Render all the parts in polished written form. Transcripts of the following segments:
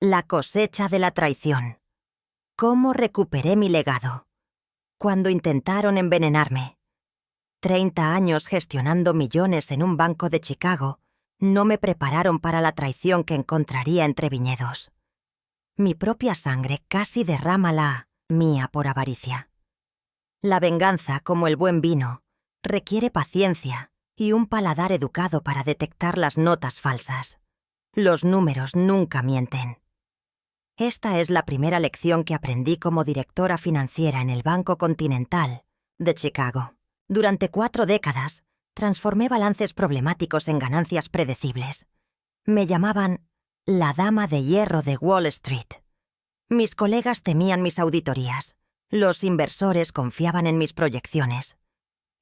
La cosecha de la traición. ¿Cómo recuperé mi legado? Cuando intentaron envenenarme. 30 años gestionando millones en un banco de Chicago no me prepararon para la traición que encontraría entre viñedos. Mi propia sangre casi derrama la mía por avaricia. La venganza, como el buen vino, requiere paciencia y un paladar educado para detectar las notas falsas. Los números nunca mienten. Esta es la primera lección que aprendí como directora financiera en el Banco Continental de Chicago. Durante 4 décadas, transformé balances problemáticos en ganancias predecibles. Me llamaban la dama de hierro de Wall Street. Mis colegas temían mis auditorías. Los inversores confiaban en mis proyecciones.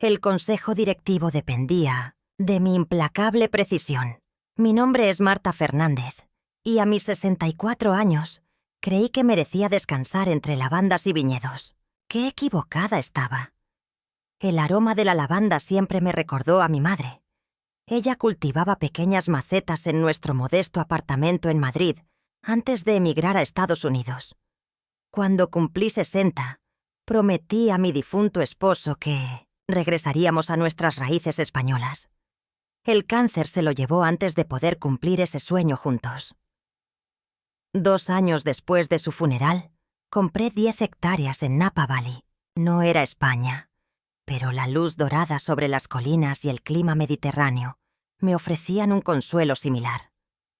El consejo directivo dependía de mi implacable precisión. Mi nombre es Marta Fernández, y a mis 64 años creí que merecía descansar entre lavandas y viñedos. ¡Qué equivocada estaba! El aroma de la lavanda siempre me recordó a mi madre. Ella cultivaba pequeñas macetas en nuestro modesto apartamento en Madrid antes de emigrar a Estados Unidos. Cuando cumplí 60, prometí a mi difunto esposo que regresaríamos a nuestras raíces españolas. El cáncer se lo llevó antes de poder cumplir ese sueño juntos. 2 años después de su funeral, compré 10 hectáreas en Napa Valley. No era España, pero la luz dorada sobre las colinas y el clima mediterráneo me ofrecían un consuelo similar.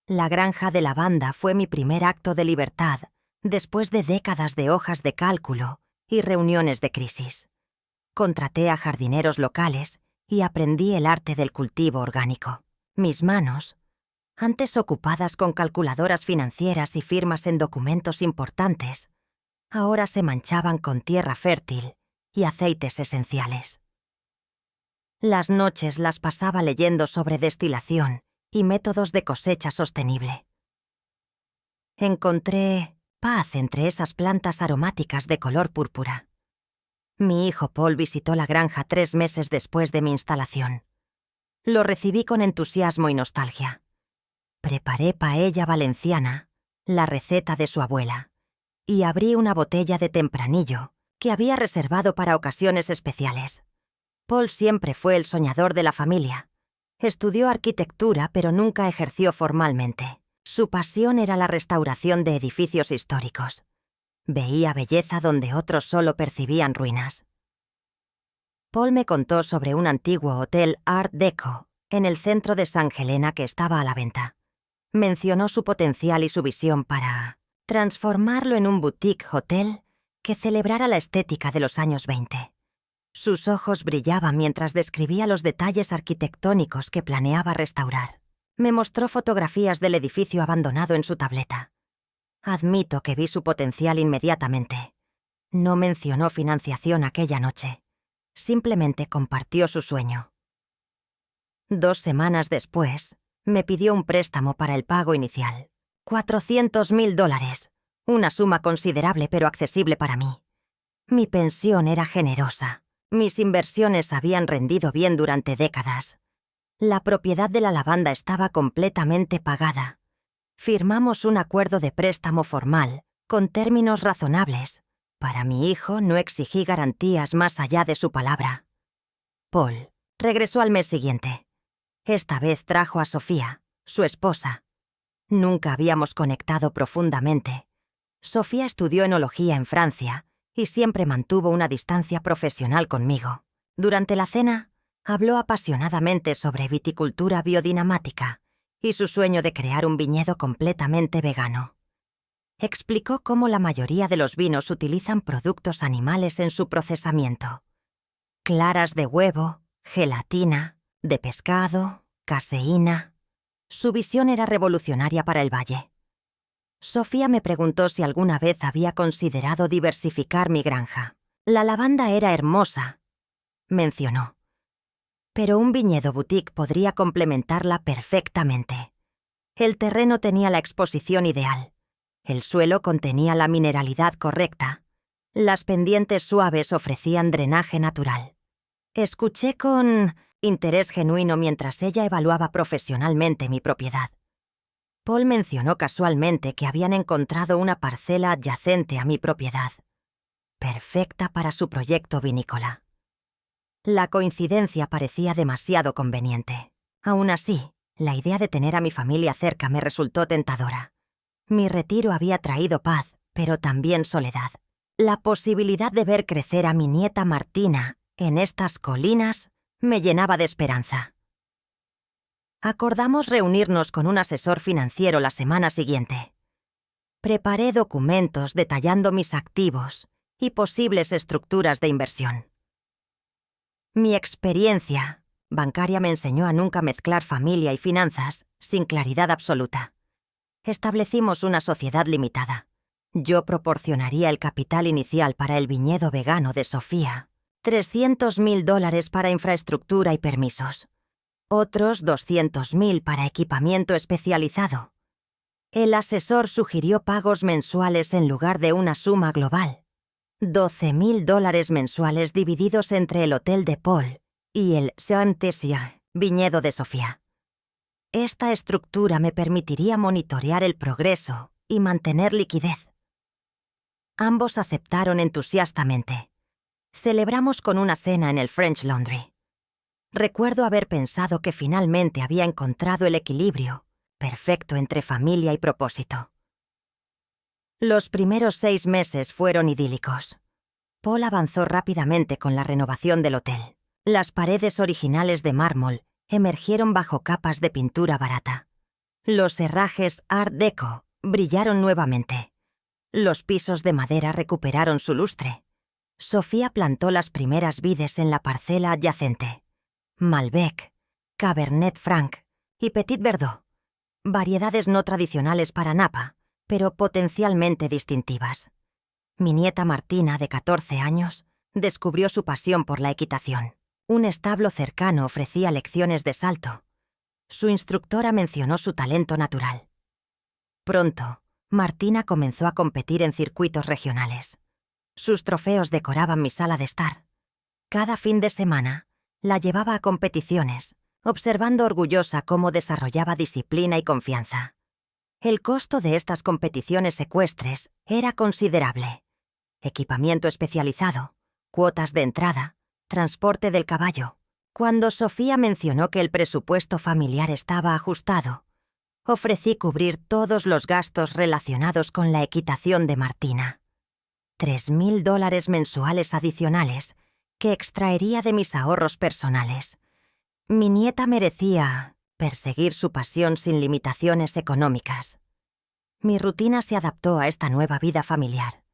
La granja de lavanda fue mi primer acto de libertad después de décadas de hojas de cálculo y reuniones de crisis. Contraté a jardineros locales y aprendí el arte del cultivo orgánico. Mis manos, antes ocupadas con calculadoras financieras y firmas en documentos importantes, ahora se manchaban con tierra fértil y aceites esenciales. Las noches las pasaba leyendo sobre destilación y métodos de cosecha sostenible. Encontré paz entre esas plantas aromáticas de color púrpura. Mi hijo Paul visitó la granja 3 meses después de mi instalación. Lo recibí con entusiasmo y nostalgia. Preparé paella valenciana, la receta de su abuela, y abrí una botella de tempranillo que había reservado para ocasiones especiales. Paul siempre fue el soñador de la familia. Estudió arquitectura, pero nunca ejerció formalmente. Su pasión era la restauración de edificios históricos. Veía belleza donde otros solo percibían ruinas. Paul me contó sobre un antiguo hotel Art Deco en el centro de San Helena que estaba a la venta. Mencionó su potencial y su visión para transformarlo en un boutique hotel que celebrara la estética de los años 20. Sus ojos brillaban mientras describía los detalles arquitectónicos que planeaba restaurar. Me mostró fotografías del edificio abandonado en su tableta. Admito que vi su potencial inmediatamente. No mencionó financiación aquella noche. Simplemente compartió su sueño. 2 semanas después, me pidió un préstamo para el pago inicial. $400,000. Una suma considerable pero accesible para mí. Mi pensión era generosa. Mis inversiones habían rendido bien durante décadas. La propiedad de la lavanda estaba completamente pagada. Firmamos un acuerdo de préstamo formal, con términos razonables. Para mi hijo no exigí garantías más allá de su palabra. Paul regresó al mes siguiente. Esta vez trajo a Sofía, su esposa. Nunca habíamos conectado profundamente. Sofía estudió enología en Francia y siempre mantuvo una distancia profesional conmigo. Durante la cena, habló apasionadamente sobre viticultura biodinámica y su sueño de crear un viñedo completamente vegano. Explicó cómo la mayoría de los vinos utilizan productos animales en su procesamiento. Claras de huevo, gelatina, de pescado, caseína. Su visión era revolucionaria para el valle. Sofía me preguntó si alguna vez había considerado diversificar mi granja. La lavanda era hermosa, mencionó. Pero un viñedo boutique podría complementarla perfectamente. El terreno tenía la exposición ideal. El suelo contenía la mineralidad correcta. Las pendientes suaves ofrecían drenaje natural. Escuché con interés genuino mientras ella evaluaba profesionalmente mi propiedad. Paul mencionó casualmente que habían encontrado una parcela adyacente a mi propiedad, perfecta para su proyecto vinícola. La coincidencia parecía demasiado conveniente. Aún así, la idea de tener a mi familia cerca me resultó tentadora. Mi retiro había traído paz, pero también soledad. La posibilidad de ver crecer a mi nieta Martina en estas colinas me llenaba de esperanza. Acordamos reunirnos con un asesor financiero la semana siguiente. Preparé documentos detallando mis activos y posibles estructuras de inversión. Mi experiencia bancaria me enseñó a nunca mezclar familia y finanzas sin claridad absoluta. Establecimos una sociedad limitada. Yo proporcionaría el capital inicial para el viñedo vegano de Sofía, $300,000 para infraestructura y permisos, otros $200,000 para equipamiento especializado. El asesor sugirió pagos mensuales en lugar de una suma global, $12,000 mensuales divididos entre el hotel de Paul y el Saint-Tessia, viñedo de Sofía. Esta estructura me permitiría monitorear el progreso y mantener liquidez. Ambos aceptaron entusiastamente. Celebramos con una cena en el French Laundry. Recuerdo haber pensado que finalmente había encontrado el equilibrio perfecto entre familia y propósito. Los primeros 6 meses fueron idílicos. Paul avanzó rápidamente con la renovación del hotel. Las paredes originales de mármol emergieron bajo capas de pintura barata. Los herrajes Art Deco brillaron nuevamente. Los pisos de madera recuperaron su lustre. Sofía plantó las primeras vides en la parcela adyacente. Malbec, Cabernet Franc y Petit Verdot. Variedades no tradicionales para Napa, pero potencialmente distintivas. Mi nieta Martina, de 14 años, descubrió su pasión por la equitación. Un establo cercano ofrecía lecciones de salto. Su instructora mencionó su talento natural. Pronto, Martina comenzó a competir en circuitos regionales. Sus trofeos decoraban mi sala de estar. Cada fin de semana, la llevaba a competiciones, observando orgullosa cómo desarrollaba disciplina y confianza. El costo de estas competiciones ecuestres era considerable. Equipamiento especializado, cuotas de entrada, transporte del caballo. Cuando Sofía mencionó que el presupuesto familiar estaba ajustado, ofrecí cubrir todos los gastos relacionados con la equitación de Martina. $3,000 mensuales adicionales que extraería de mis ahorros personales. Mi nieta merecía perseguir su pasión sin limitaciones económicas. Mi rutina se adaptó a esta nueva vida familiar.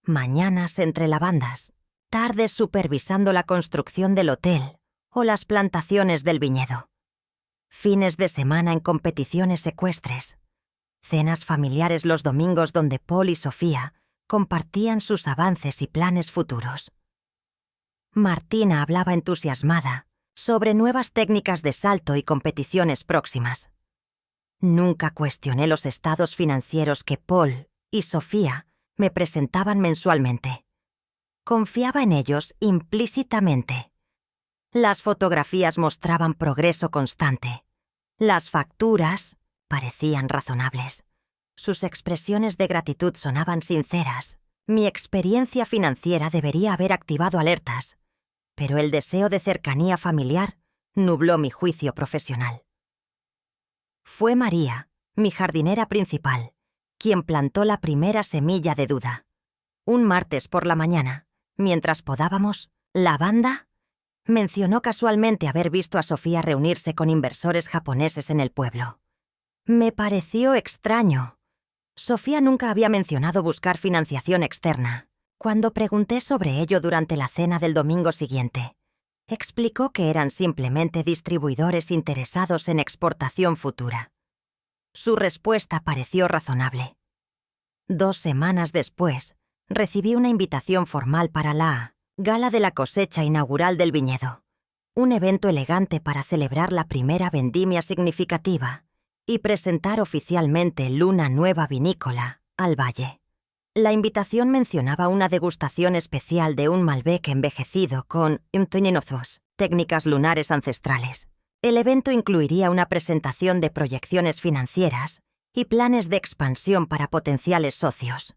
Mañanas entre lavandas, tardes supervisando la construcción del hotel o las plantaciones del viñedo. Fines de semana en competiciones ecuestres. Cenas familiares los domingos donde Paul y Sofía compartían sus avances y planes futuros. Martina hablaba entusiasmada sobre nuevas técnicas de salto y competiciones próximas. Nunca cuestioné los estados financieros que Paul y Sofía me presentaban mensualmente. Confiaba en ellos implícitamente. Las fotografías mostraban progreso constante. Las facturas parecían razonables. Sus expresiones de gratitud sonaban sinceras. Mi experiencia financiera debería haber activado alertas, pero el deseo de cercanía familiar nubló mi juicio profesional. Fue María, mi jardinera principal, quien plantó la primera semilla de duda. Un martes por la mañana, mientras podábamos, la banda mencionó casualmente haber visto a Sofía reunirse con inversores japoneses en el pueblo. Me pareció extraño. Sofía nunca había mencionado buscar financiación externa. Cuando pregunté sobre ello durante la cena del domingo siguiente, explicó que eran simplemente distribuidores interesados en exportación futura. Su respuesta pareció razonable. 2 semanas después, recibí una invitación formal para la Gala de la Cosecha Inaugural del Viñedo, un evento elegante para celebrar la primera vendimia significativa y presentar oficialmente Luna Nueva Vinícola al Valle. La invitación mencionaba una degustación especial de un Malbec envejecido con técnicas lunares ancestrales. El evento incluiría una presentación de proyecciones financieras y planes de expansión para potenciales socios.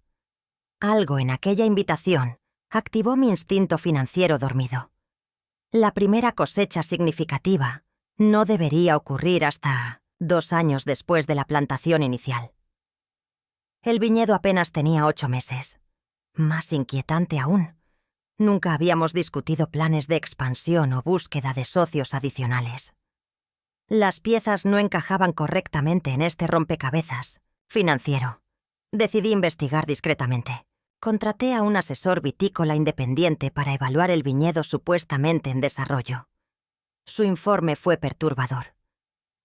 Algo en aquella invitación activó mi instinto financiero dormido. La primera cosecha significativa no debería ocurrir hasta 2 años después de la plantación inicial. El viñedo apenas tenía 8 meses. Más inquietante aún, nunca habíamos discutido planes de expansión o búsqueda de socios adicionales. Las piezas no encajaban correctamente en este rompecabezas financiero. Decidí investigar discretamente. Contraté a un asesor vitícola independiente para evaluar el viñedo supuestamente en desarrollo. Su informe fue perturbador.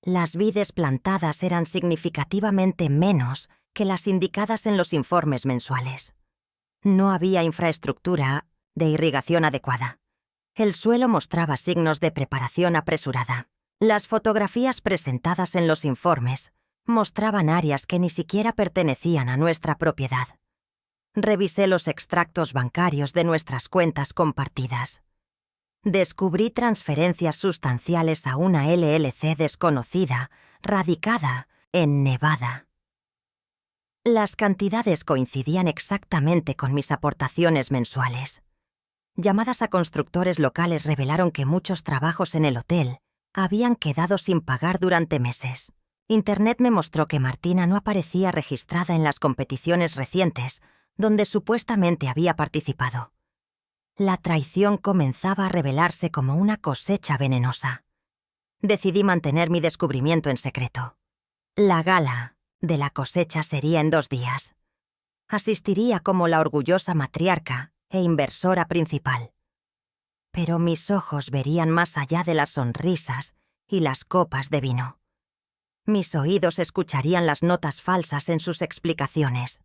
Las vides plantadas eran significativamente menos que las indicadas en los informes mensuales. No había infraestructura de irrigación adecuada. El suelo mostraba signos de preparación apresurada. Las fotografías presentadas en los informes mostraban áreas que ni siquiera pertenecían a nuestra propiedad. Revisé los extractos bancarios de nuestras cuentas compartidas. Descubrí transferencias sustanciales a una LLC desconocida, radicada en Nevada. Las cantidades coincidían exactamente con mis aportaciones mensuales. Llamadas a constructores locales revelaron que muchos trabajos en el hotel habían quedado sin pagar durante meses. Internet me mostró que Martina no aparecía registrada en las competiciones recientes donde supuestamente había participado. La traición comenzaba a revelarse como una cosecha venenosa. Decidí mantener mi descubrimiento en secreto. La gala de la cosecha sería en 2 días. Asistiría como la orgullosa matriarca e inversora principal. Pero mis ojos verían más allá de las sonrisas y las copas de vino. Mis oídos escucharían las notas falsas en sus explicaciones.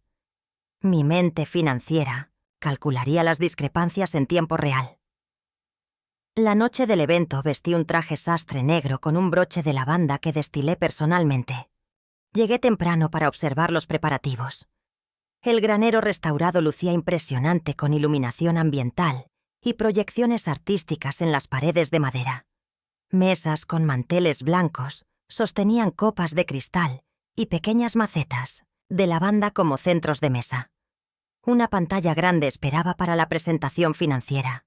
Mi mente financiera calcularía las discrepancias en tiempo real. La noche del evento vestí un traje sastre negro con un broche de lavanda que destilé personalmente. Llegué temprano para observar los preparativos. El granero restaurado lucía impresionante con iluminación ambiental y proyecciones artísticas en las paredes de madera. Mesas con manteles blancos sostenían copas de cristal y pequeñas macetas de lavanda como centros de mesa. Una pantalla grande esperaba para la presentación financiera.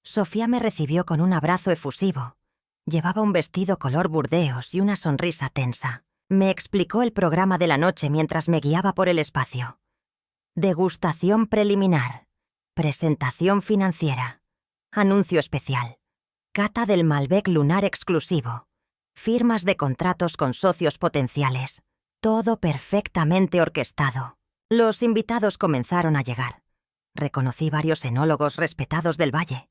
Sofía me recibió con un abrazo efusivo. Llevaba un vestido color burdeos y una sonrisa tensa. Me explicó el programa de la noche mientras me guiaba por el espacio. Degustación preliminar. Presentación financiera. Anuncio especial. Cata del Malbec lunar exclusivo. Firmas de contratos con socios potenciales. Todo perfectamente orquestado. Los invitados comenzaron a llegar. Reconocí varios enólogos respetados del valle.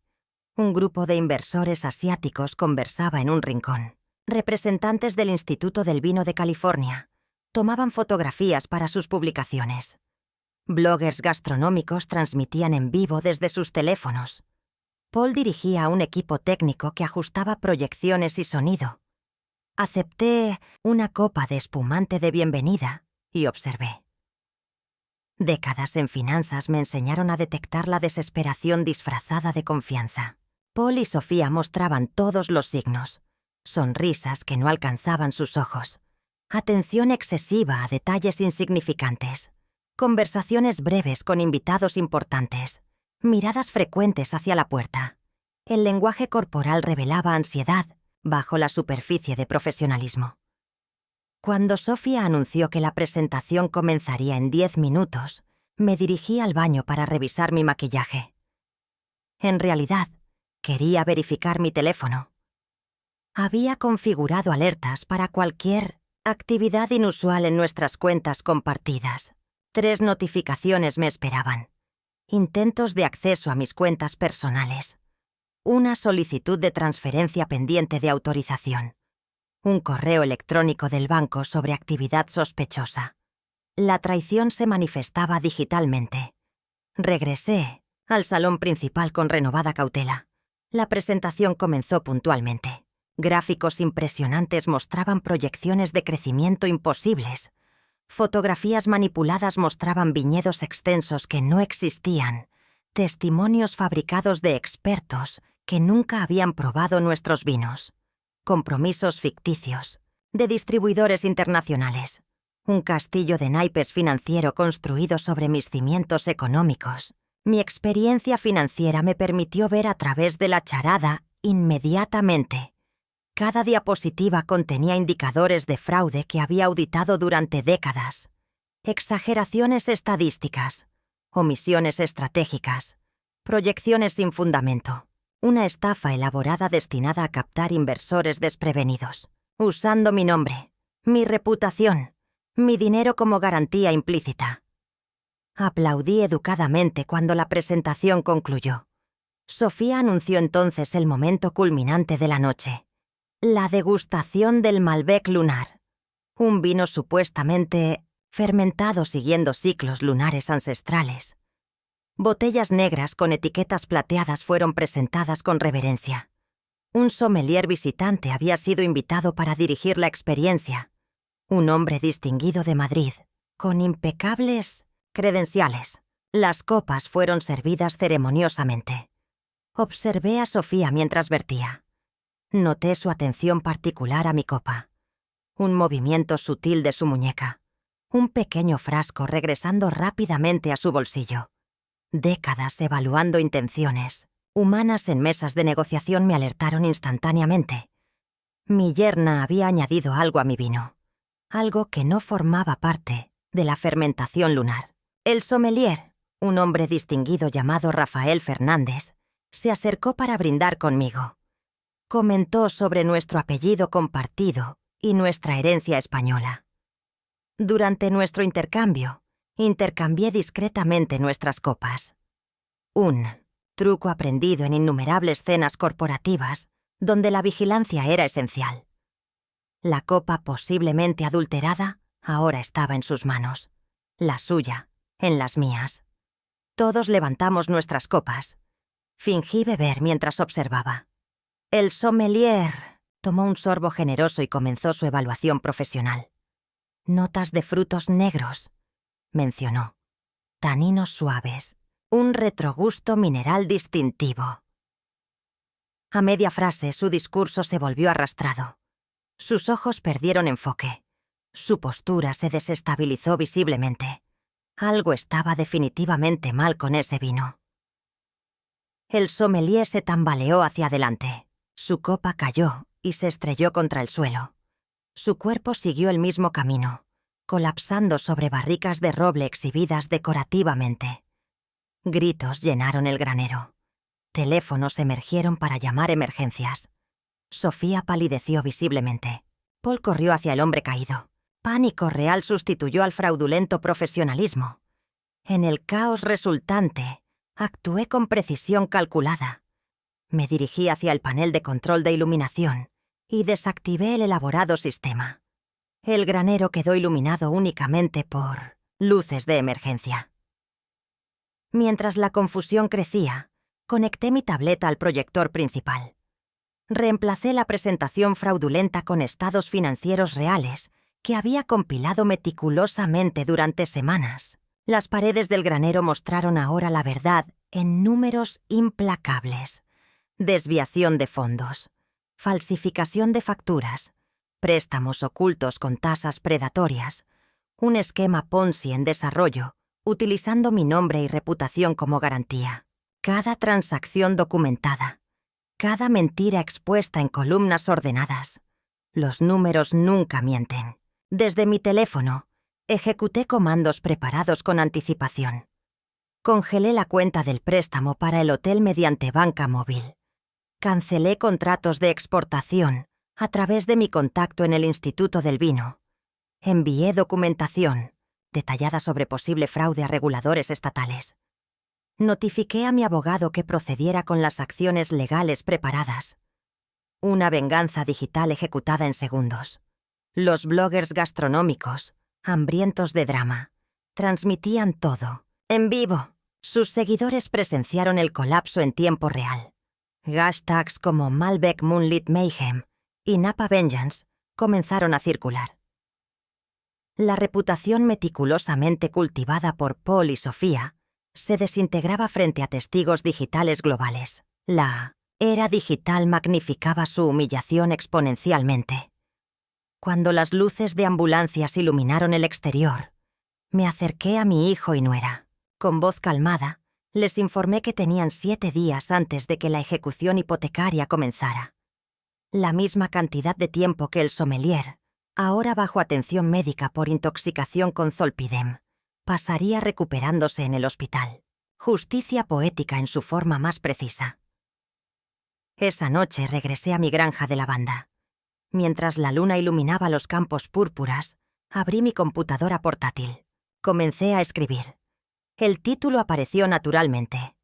Un grupo de inversores asiáticos conversaba en un rincón. Representantes del Instituto del Vino de California tomaban fotografías para sus publicaciones. Bloggers gastronómicos transmitían en vivo desde sus teléfonos. Paul dirigía a un equipo técnico que ajustaba proyecciones y sonido. Acepté una copa de espumante de bienvenida y observé. Décadas en finanzas me enseñaron a detectar la desesperación disfrazada de confianza. Paul y Sofía mostraban todos los signos. Sonrisas que no alcanzaban sus ojos. Atención excesiva a detalles insignificantes. Conversaciones breves con invitados importantes. Miradas frecuentes hacia la puerta. El lenguaje corporal revelaba ansiedad bajo la superficie de profesionalismo. Cuando Sofía anunció que la presentación comenzaría en 10 minutos, me dirigí al baño para revisar mi maquillaje. En realidad, quería verificar mi teléfono. Había configurado alertas para cualquier actividad inusual en nuestras cuentas compartidas. 3 notificaciones me esperaban. Intentos de acceso a mis cuentas personales. Una solicitud de transferencia pendiente de autorización. Un correo electrónico del banco sobre actividad sospechosa. La traición se manifestaba digitalmente. Regresé al salón principal con renovada cautela. La presentación comenzó puntualmente. Gráficos impresionantes mostraban proyecciones de crecimiento imposibles. Fotografías manipuladas mostraban viñedos extensos que no existían. Testimonios fabricados de expertos que nunca habían probado nuestros vinos. Compromisos ficticios, de distribuidores internacionales. Un castillo de naipes financiero construido sobre mis cimientos económicos. Mi experiencia financiera me permitió ver a través de la charada inmediatamente. Cada diapositiva contenía indicadores de fraude que había auditado durante décadas. Exageraciones estadísticas, omisiones estratégicas, proyecciones sin fundamento. Una estafa elaborada destinada a captar inversores desprevenidos, usando mi nombre, mi reputación, mi dinero como garantía implícita. Aplaudí educadamente cuando la presentación concluyó. Sofía anunció entonces el momento culminante de la noche. La degustación del Malbec lunar. Un vino supuestamente fermentado siguiendo ciclos lunares ancestrales. Botellas negras con etiquetas plateadas fueron presentadas con reverencia. Un sommelier visitante había sido invitado para dirigir la experiencia. Un hombre distinguido de Madrid, con impecables credenciales. Las copas fueron servidas ceremoniosamente. Observé a Sofía mientras vertía. Noté su atención particular a mi copa. Un movimiento sutil de su muñeca. Un pequeño frasco regresando rápidamente a su bolsillo. Décadas evaluando intenciones humanas en mesas de negociación me alertaron instantáneamente. Mi yerna había añadido algo a mi vino. Algo que no formaba parte de la fermentación lunar. El sommelier, un hombre distinguido llamado Rafael Fernández, se acercó para brindar conmigo. Comentó sobre nuestro apellido compartido y nuestra herencia española. Durante nuestro intercambio, intercambié discretamente nuestras copas. Un truco aprendido en innumerables cenas corporativas donde la vigilancia era esencial. La copa posiblemente adulterada ahora estaba en sus manos. La suya, en las mías. Todos levantamos nuestras copas. Fingí beber mientras observaba. El sommelier tomó un sorbo generoso y comenzó su evaluación profesional. Notas de frutos negros, mencionó. Taninos suaves. Un retrogusto mineral distintivo. A media frase, su discurso se volvió arrastrado. Sus ojos perdieron enfoque. Su postura se desestabilizó visiblemente. Algo estaba definitivamente mal con ese vino. El sommelier se tambaleó hacia adelante. Su copa cayó y se estrelló contra el suelo. Su cuerpo siguió el mismo camino, colapsando sobre barricas de roble exhibidas decorativamente. Gritos llenaron el granero. Teléfonos emergieron para llamar emergencias. Sofía palideció visiblemente. Paul corrió hacia el hombre caído. Pánico real sustituyó al fraudulento profesionalismo. En el caos resultante, actué con precisión calculada. Me dirigí hacia el panel de control de iluminación y desactivé el elaborado sistema. El granero quedó iluminado únicamente por luces de emergencia. Mientras la confusión crecía, conecté mi tableta al proyector principal. Reemplacé la presentación fraudulenta con estados financieros reales que había compilado meticulosamente durante semanas. Las paredes del granero mostraron ahora la verdad en números implacables. Desviación de fondos, falsificación de facturas, préstamos ocultos con tasas predatorias, un esquema Ponzi en desarrollo, utilizando mi nombre y reputación como garantía. Cada transacción documentada, cada mentira expuesta en columnas ordenadas. Los números nunca mienten. Desde mi teléfono, ejecuté comandos preparados con anticipación. Congelé la cuenta del préstamo para el hotel mediante banca móvil. Cancelé contratos de exportación a través de mi contacto en el Instituto del Vino. Envié documentación detallada sobre posible fraude a reguladores estatales. Notifiqué a mi abogado que procediera con las acciones legales preparadas. Una venganza digital ejecutada en segundos. Los bloggers gastronómicos, hambrientos de drama, transmitían todo, en vivo. Sus seguidores presenciaron el colapso en tiempo real. Hashtags como Malbec Moonlit Mayhem y Napa Vengeance comenzaron a circular. La reputación meticulosamente cultivada por Paul y Sofía se desintegraba frente a testigos digitales globales. La era digital magnificaba su humillación exponencialmente. Cuando las luces de ambulancias iluminaron el exterior, me acerqué a mi hijo y nuera. Con voz calmada, les informé que tenían 7 días antes de que la ejecución hipotecaria comenzara. La misma cantidad de tiempo que el sommelier, ahora bajo atención médica por intoxicación con zolpidem, pasaría recuperándose en el hospital. Justicia poética en su forma más precisa. Esa noche regresé a mi granja de lavanda. Mientras la luna iluminaba los campos púrpuras, abrí mi computadora portátil. Comencé a escribir. El título apareció naturalmente.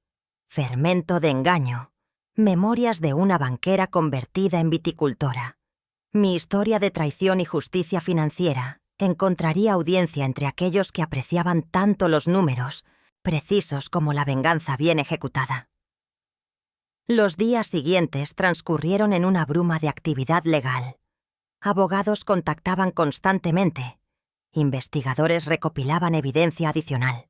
Fermento de engaño. Memorias de una banquera convertida en viticultora. Mi historia de traición y justicia financiera encontraría audiencia entre aquellos que apreciaban tanto los números, precisos como la venganza bien ejecutada. Los días siguientes transcurrieron en una bruma de actividad legal. Abogados contactaban constantemente. Investigadores recopilaban evidencia adicional.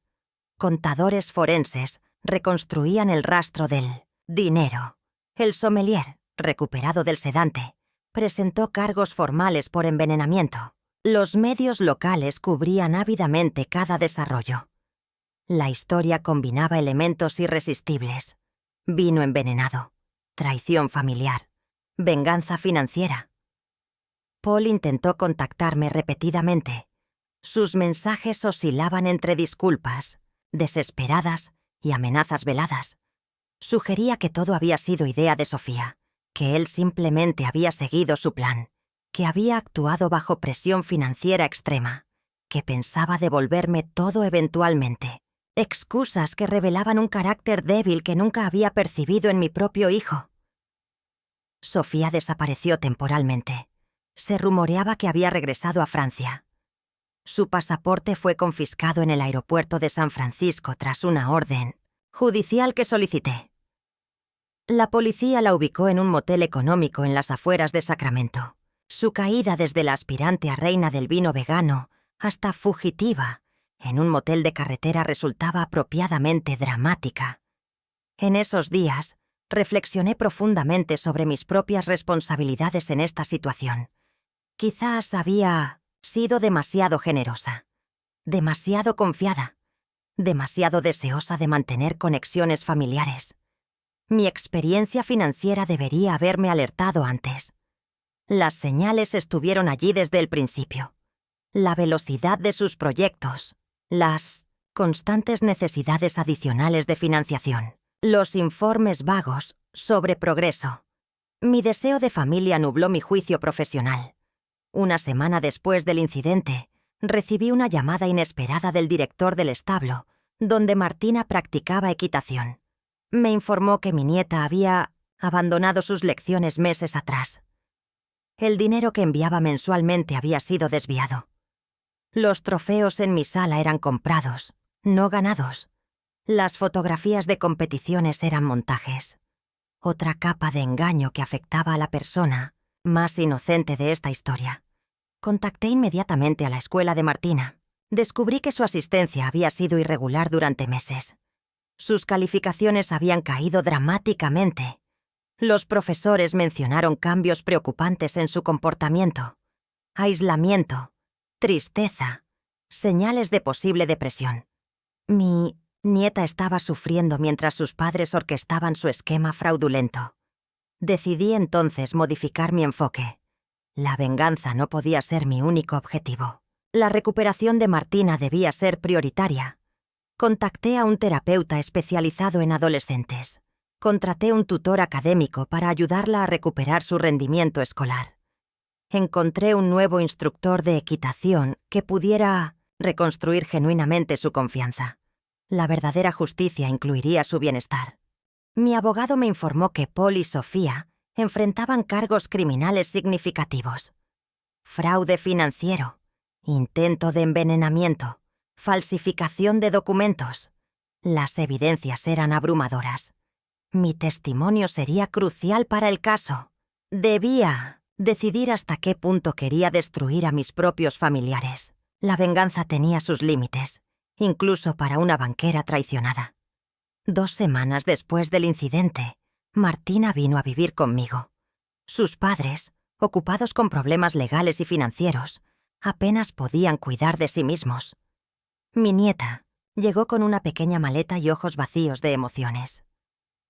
Contadores forenses reconstruían el rastro del dinero. El sommelier, recuperado del sedante, presentó cargos formales por envenenamiento. Los medios locales cubrían ávidamente cada desarrollo. La historia combinaba elementos irresistibles. Vino envenenado, traición familiar, venganza financiera. Paul intentó contactarme repetidamente. Sus mensajes oscilaban entre disculpas, desesperadas y amenazas veladas. Sugería que todo había sido idea de Sofía, que él simplemente había seguido su plan, que había actuado bajo presión financiera extrema, que pensaba devolverme todo eventualmente. Excusas que revelaban un carácter débil que nunca había percibido en mi propio hijo. Sofía desapareció temporalmente. Se rumoreaba que había regresado a Francia. Su pasaporte fue confiscado en el aeropuerto de San Francisco tras una orden judicial que solicité. La policía la ubicó en un motel económico en las afueras de Sacramento. Su caída desde la aspirante a reina del vino vegano hasta fugitiva en un motel de carretera resultaba apropiadamente dramática. En esos días, reflexioné profundamente sobre mis propias responsabilidades en esta situación. Quizás había sido demasiado generosa, demasiado confiada, demasiado deseosa de mantener conexiones familiares. Mi experiencia financiera debería haberme alertado antes. Las señales estuvieron allí desde el principio. La velocidad de sus proyectos, las constantes necesidades adicionales de financiación, los informes vagos sobre progreso. Mi deseo de familia nubló mi juicio profesional. Una semana después del incidente, recibí una llamada inesperada del director del establo, donde Martina practicaba equitación. Me informó que mi nieta había abandonado sus lecciones meses atrás. El dinero que enviaba mensualmente había sido desviado. Los trofeos en mi sala eran comprados, no ganados. Las fotografías de competiciones eran montajes. Otra capa de engaño que afectaba a la persona más inocente de esta historia. Contacté inmediatamente a la escuela de Martina. Descubrí que su asistencia había sido irregular durante meses. Sus calificaciones habían caído dramáticamente. Los profesores mencionaron cambios preocupantes en su comportamiento, aislamiento, tristeza, señales de posible depresión. Mi nieta estaba sufriendo mientras sus padres orquestaban su esquema fraudulento. Decidí entonces modificar mi enfoque. La venganza no podía ser mi único objetivo. La recuperación de Martina debía ser prioritaria. Contacté a un terapeuta especializado en adolescentes. Contraté un tutor académico para ayudarla a recuperar su rendimiento escolar. Encontré un nuevo instructor de equitación que pudiera reconstruir genuinamente su confianza. La verdadera justicia incluiría su bienestar. Mi abogado me informó que Paul y Sofía enfrentaban cargos criminales significativos. Fraude financiero, intento de envenenamiento, falsificación de documentos. Las evidencias eran abrumadoras. Mi testimonio sería crucial para el caso. Debía decidir hasta qué punto quería destruir a mis propios familiares. La venganza tenía sus límites, incluso para una banquera traicionada. 2 semanas después del incidente, Martina vino a vivir conmigo. Sus padres, ocupados con problemas legales y financieros, apenas podían cuidar de sí mismos. Mi nieta llegó con una pequeña maleta y ojos vacíos de emociones.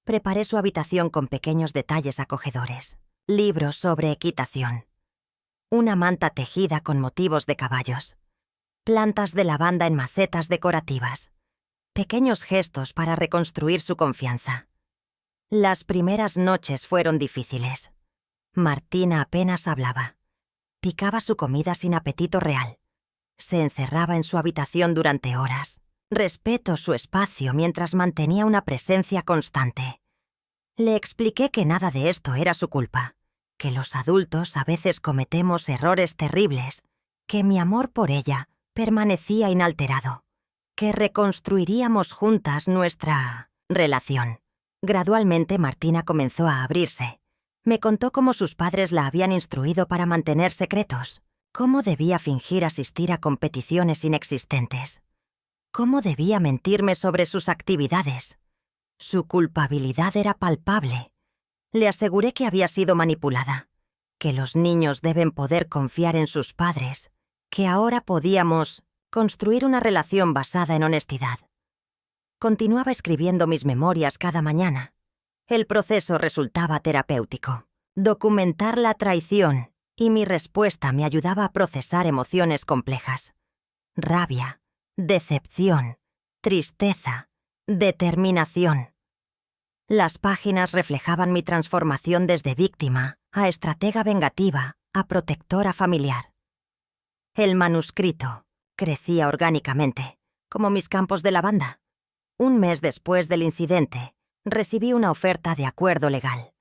Preparé su habitación con pequeños detalles acogedores, libros sobre equitación, una manta tejida con motivos de caballos, plantas de lavanda en macetas decorativas, pequeños gestos para reconstruir su confianza. Las primeras noches fueron difíciles. Martina apenas hablaba. Picaba su comida sin apetito real. Se encerraba en su habitación durante horas. Respeto su espacio mientras mantenía una presencia constante. Le expliqué que nada de esto era su culpa, que los adultos a veces cometemos errores terribles, que mi amor por ella permanecía inalterado, que reconstruiríamos juntas nuestra relación. Gradualmente Martina comenzó a abrirse. Me contó cómo sus padres la habían instruido para mantener secretos, cómo debía fingir asistir a competiciones inexistentes, cómo debía mentirme sobre sus actividades. Su culpabilidad era palpable. Le aseguré que había sido manipulada, que los niños deben poder confiar en sus padres, que ahora podíamos construir una relación basada en honestidad. Continuaba escribiendo mis memorias cada mañana. El proceso resultaba terapéutico. Documentar la traición y mi respuesta me ayudaba a procesar emociones complejas. Rabia, decepción, tristeza, determinación. Las páginas reflejaban mi transformación desde víctima a estratega vengativa a protectora familiar. El manuscrito crecía orgánicamente, como mis campos de lavanda. Un mes después del incidente, recibí una oferta de acuerdo legal.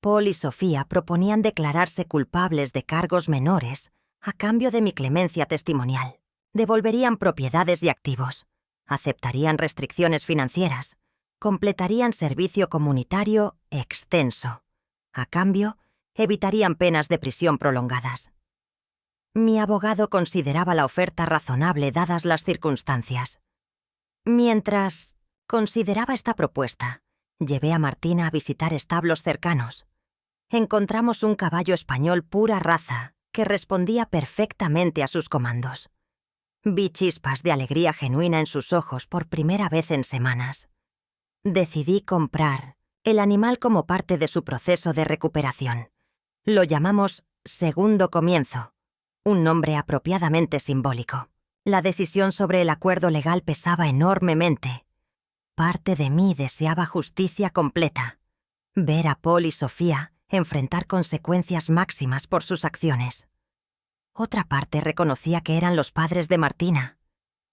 Paul y Sofía proponían declararse culpables de cargos menores a cambio de mi clemencia testimonial. Devolverían propiedades y activos, aceptarían restricciones financieras, completarían servicio comunitario extenso. A cambio, evitarían penas de prisión prolongadas. Mi abogado consideraba la oferta razonable dadas las circunstancias. Mientras consideraba esta propuesta, llevé a Martina a visitar establos cercanos. Encontramos un caballo español pura raza que respondía perfectamente a sus comandos. Vi chispas de alegría genuina en sus ojos por primera vez en semanas. Decidí comprar el animal como parte de su proceso de recuperación. Lo llamamos Segundo Comienzo, un nombre apropiadamente simbólico. La decisión sobre el acuerdo legal pesaba enormemente. Parte de mí deseaba justicia completa. Ver a Paul y Sofía enfrentar consecuencias máximas por sus acciones. Otra parte reconocía que eran los padres de Martina,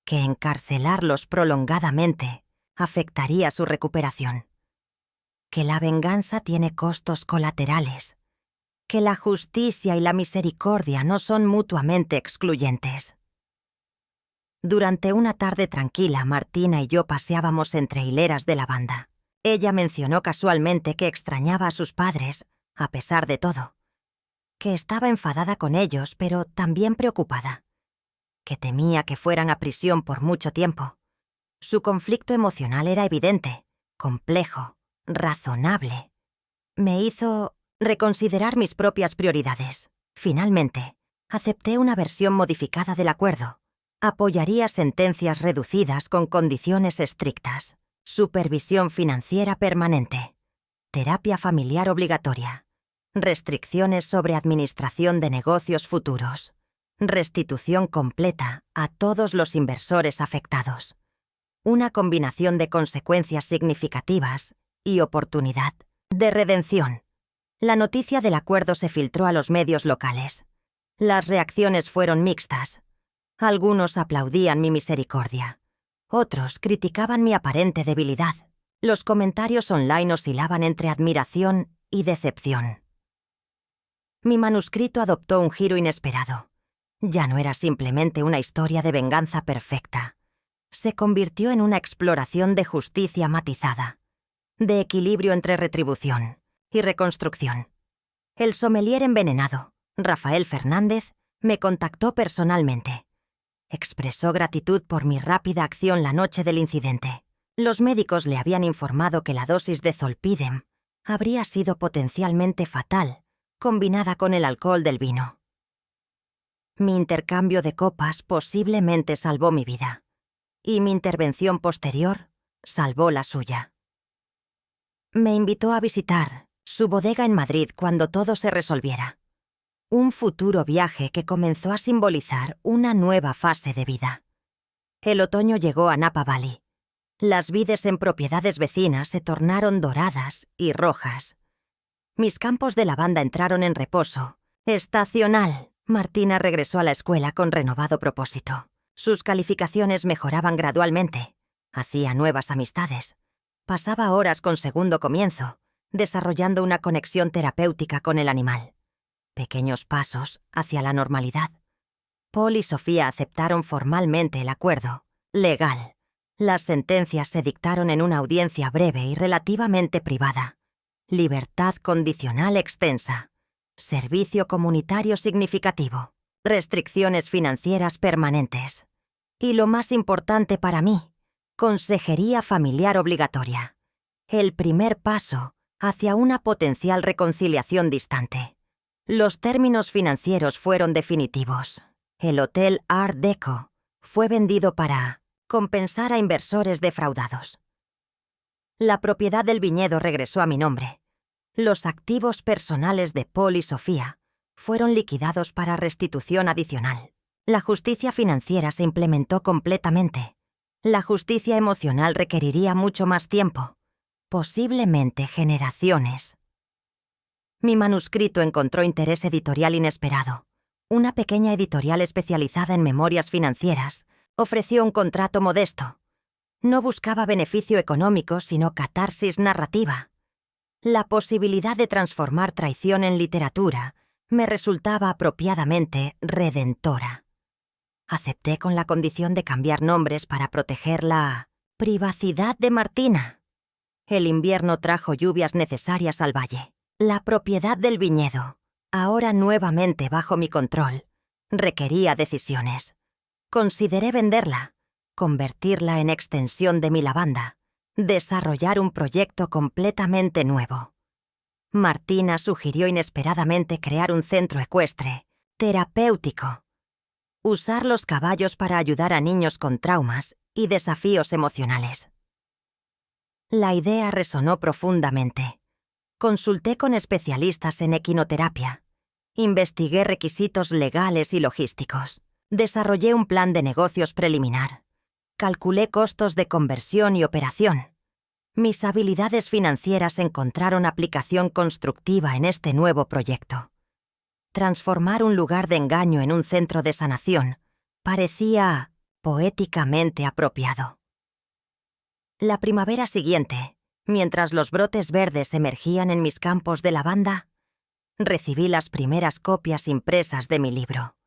que encarcelarlos prolongadamente afectaría su recuperación, que la venganza tiene costos colaterales, que la justicia y la misericordia no son mutuamente excluyentes. Durante una tarde tranquila, Martina y yo paseábamos entre hileras de lavanda. Ella mencionó casualmente que extrañaba a sus padres, a pesar de todo, que estaba enfadada con ellos, pero también preocupada, que temía que fueran a prisión por mucho tiempo. Su conflicto emocional era evidente, complejo, razonable. Me hizo reconsiderar mis propias prioridades. Finalmente, acepté una versión modificada del acuerdo. Apoyaría sentencias reducidas con condiciones estrictas, supervisión financiera permanente, terapia familiar obligatoria, restricciones sobre administración de negocios futuros, restitución completa a todos los inversores afectados, una combinación de consecuencias significativas y oportunidad de redención. La noticia del acuerdo se filtró a los medios locales. Las reacciones fueron mixtas. Algunos aplaudían mi misericordia. Otros criticaban mi aparente debilidad. Los comentarios online oscilaban entre admiración y decepción. Mi manuscrito adoptó un giro inesperado. Ya no era simplemente una historia de venganza perfecta. Se convirtió en una exploración de justicia matizada, de equilibrio entre retribución y reconstrucción. El sommelier envenenado, Rafael Fernández, me contactó personalmente. Expresó gratitud por mi rápida acción la noche del incidente. Los médicos le habían informado que la dosis de zolpidem habría sido potencialmente fatal, combinada con el alcohol del vino. Mi intercambio de copas posiblemente salvó mi vida, y mi intervención posterior salvó la suya. Me invitó a visitar su bodega en Madrid cuando todo se resolviera. Un futuro viaje que comenzó a simbolizar una nueva fase de vida. El otoño llegó a Napa Valley. Las vides en propiedades vecinas se tornaron doradas y rojas. Mis campos de lavanda entraron en reposo estacional. Martina regresó a la escuela con renovado propósito. Sus calificaciones mejoraban gradualmente. Hacía nuevas amistades. Pasaba horas con Segundo Comienzo, desarrollando una conexión terapéutica con el animal. Pequeños pasos hacia la normalidad. Paul y Sofía aceptaron formalmente el acuerdo. Legal. Las sentencias se dictaron en una audiencia breve y relativamente privada. Libertad condicional extensa. Servicio comunitario significativo. Restricciones financieras permanentes. Y lo más importante para mí, consejería familiar obligatoria. El primer paso hacia una potencial reconciliación distante. Los términos financieros fueron definitivos. El Hotel Art Deco fue vendido para compensar a inversores defraudados. La propiedad del viñedo regresó a mi nombre. Los activos personales de Paul y Sofía fueron liquidados para restitución adicional. La justicia financiera se implementó completamente. La justicia emocional requeriría mucho más tiempo, posiblemente generaciones. Mi manuscrito encontró interés editorial inesperado. Una pequeña editorial especializada en memorias financieras ofreció un contrato modesto. No buscaba beneficio económico, sino catarsis narrativa. La posibilidad de transformar traición en literatura me resultaba apropiadamente redentora. Acepté con la condición de cambiar nombres para proteger la privacidad de Martina. El invierno trajo lluvias necesarias al valle. La propiedad del viñedo, ahora nuevamente bajo mi control, requería decisiones. Consideré venderla, convertirla en extensión de mi lavanda, desarrollar un proyecto completamente nuevo. Martina sugirió inesperadamente crear un centro ecuestre, terapéutico. Usar los caballos para ayudar a niños con traumas y desafíos emocionales. La idea resonó profundamente. Consulté con especialistas en equinoterapia. Investigué requisitos legales y logísticos. Desarrollé un plan de negocios preliminar. Calculé costos de conversión y operación. Mis habilidades financieras encontraron aplicación constructiva en este nuevo proyecto. Transformar un lugar de engaño en un centro de sanación parecía poéticamente apropiado. La primavera siguiente, mientras los brotes verdes emergían en mis campos de lavanda, recibí las primeras copias impresas de mi libro.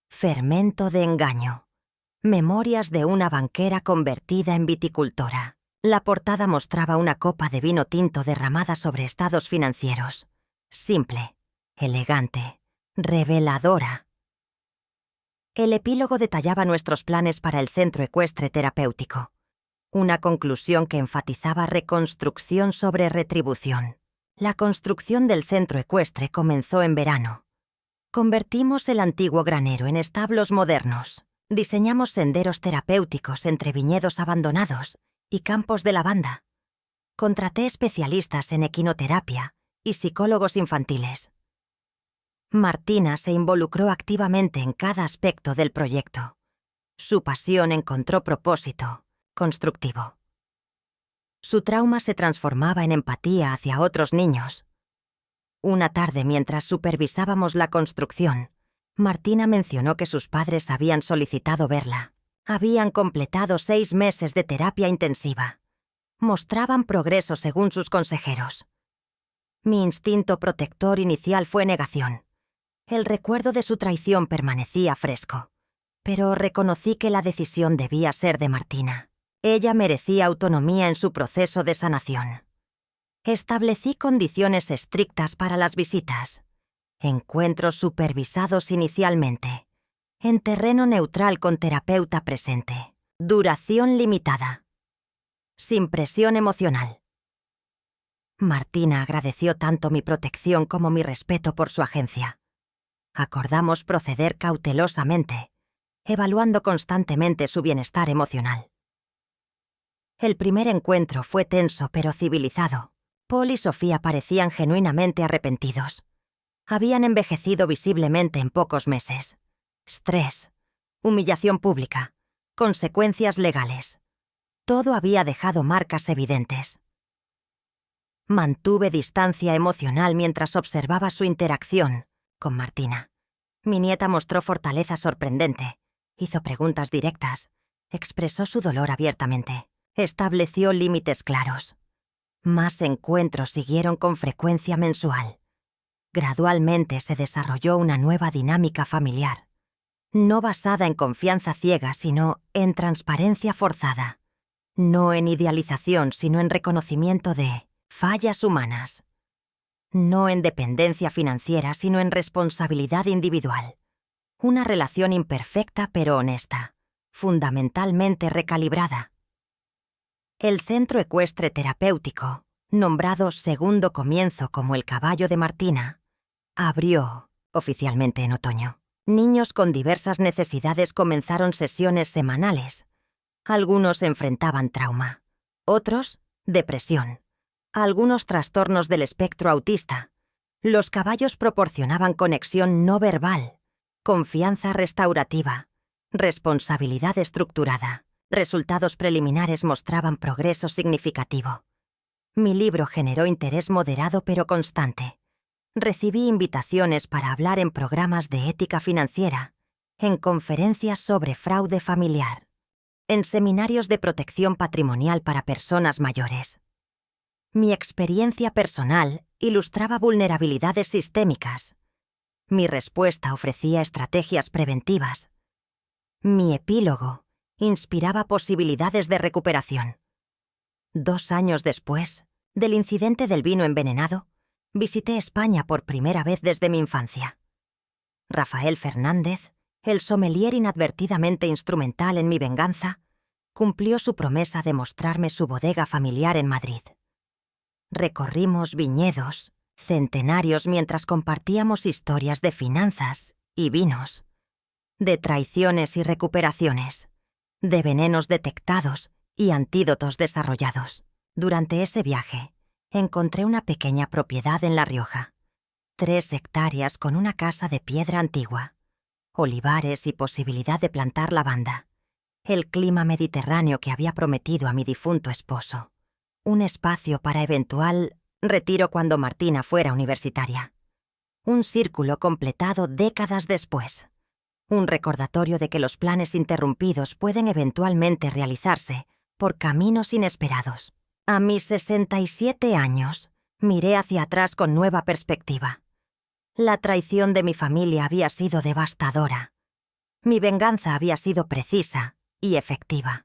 Fermento de engaño. Memorias de una banquera convertida en viticultora. La portada mostraba una copa de vino tinto derramada sobre estados financieros. Simple, elegante, reveladora. El epílogo detallaba nuestros planes para el centro ecuestre terapéutico. Una conclusión que enfatizaba reconstrucción sobre retribución. La construcción del centro ecuestre comenzó en verano. Convertimos el antiguo granero en establos modernos. Diseñamos senderos terapéuticos entre viñedos abandonados y campos de lavanda. Contraté especialistas en equinoterapia y psicólogos infantiles. Martina se involucró activamente en cada aspecto del proyecto. Su pasión encontró propósito constructivo. Su trauma se transformaba en empatía hacia otros niños. Una tarde, mientras supervisábamos la construcción, Martina mencionó que sus padres habían solicitado verla. Habían completado 6 meses de terapia intensiva. Mostraban progreso según sus consejeros. Mi instinto protector inicial fue negación. El recuerdo de su traición permanecía fresco, pero reconocí que la decisión debía ser de Martina. Ella merecía autonomía en su proceso de sanación. Establecí condiciones estrictas para las visitas. Encuentros supervisados inicialmente. En terreno neutral con terapeuta presente. Duración limitada. Sin presión emocional. Martina agradeció tanto mi protección como mi respeto por su agencia. Acordamos proceder cautelosamente, evaluando constantemente su bienestar emocional. El primer encuentro fue tenso pero civilizado. Paul y Sofía parecían genuinamente arrepentidos. Habían envejecido visiblemente en pocos meses. Estrés, humillación pública, consecuencias legales. Todo había dejado marcas evidentes. Mantuve distancia emocional mientras observaba su interacción con Martina. Mi nieta mostró fortaleza sorprendente, hizo preguntas directas, expresó su dolor abiertamente, estableció límites claros. Más encuentros siguieron con frecuencia mensual. Gradualmente se desarrolló una nueva dinámica familiar, no basada en confianza ciega, sino en transparencia forzada, no en idealización, sino en reconocimiento de fallas humanas, no en dependencia financiera, sino en responsabilidad individual. Una relación imperfecta pero honesta, fundamentalmente recalibrada. El Centro Ecuestre Terapéutico, nombrado Segundo Comienzo como el caballo de Martina, abrió oficialmente en otoño. Niños con diversas necesidades comenzaron sesiones semanales. Algunos enfrentaban trauma, otros depresión, algunos trastornos del espectro autista. Los caballos proporcionaban conexión no verbal, confianza restaurativa, responsabilidad estructurada. Resultados preliminares mostraban progreso significativo. Mi libro generó interés moderado pero constante. Recibí invitaciones para hablar en programas de ética financiera, en conferencias sobre fraude familiar, en seminarios de protección patrimonial para personas mayores. Mi experiencia personal ilustraba vulnerabilidades sistémicas. Mi respuesta ofrecía estrategias preventivas. Mi epílogo inspiraba posibilidades de recuperación. 2 años después del incidente del vino envenenado, visité España por primera vez desde mi infancia. Rafael Fernández, el sommelier inadvertidamente instrumental en mi venganza, cumplió su promesa de mostrarme su bodega familiar en Madrid. Recorrimos viñedos centenarios mientras compartíamos historias de finanzas y vinos, de traiciones y recuperaciones, de venenos detectados y antídotos desarrollados. Durante ese viaje, encontré una pequeña propiedad en La Rioja, 3 hectáreas con una casa de piedra antigua, olivares y posibilidad de plantar lavanda, el clima mediterráneo que había prometido a mi difunto esposo, un espacio para eventual retiro cuando Martina fuera universitaria, un círculo completado décadas después. Un recordatorio de que los planes interrumpidos pueden eventualmente realizarse por caminos inesperados. A mis 67 años, miré hacia atrás con nueva perspectiva. La traición de mi familia había sido devastadora. Mi venganza había sido precisa y efectiva.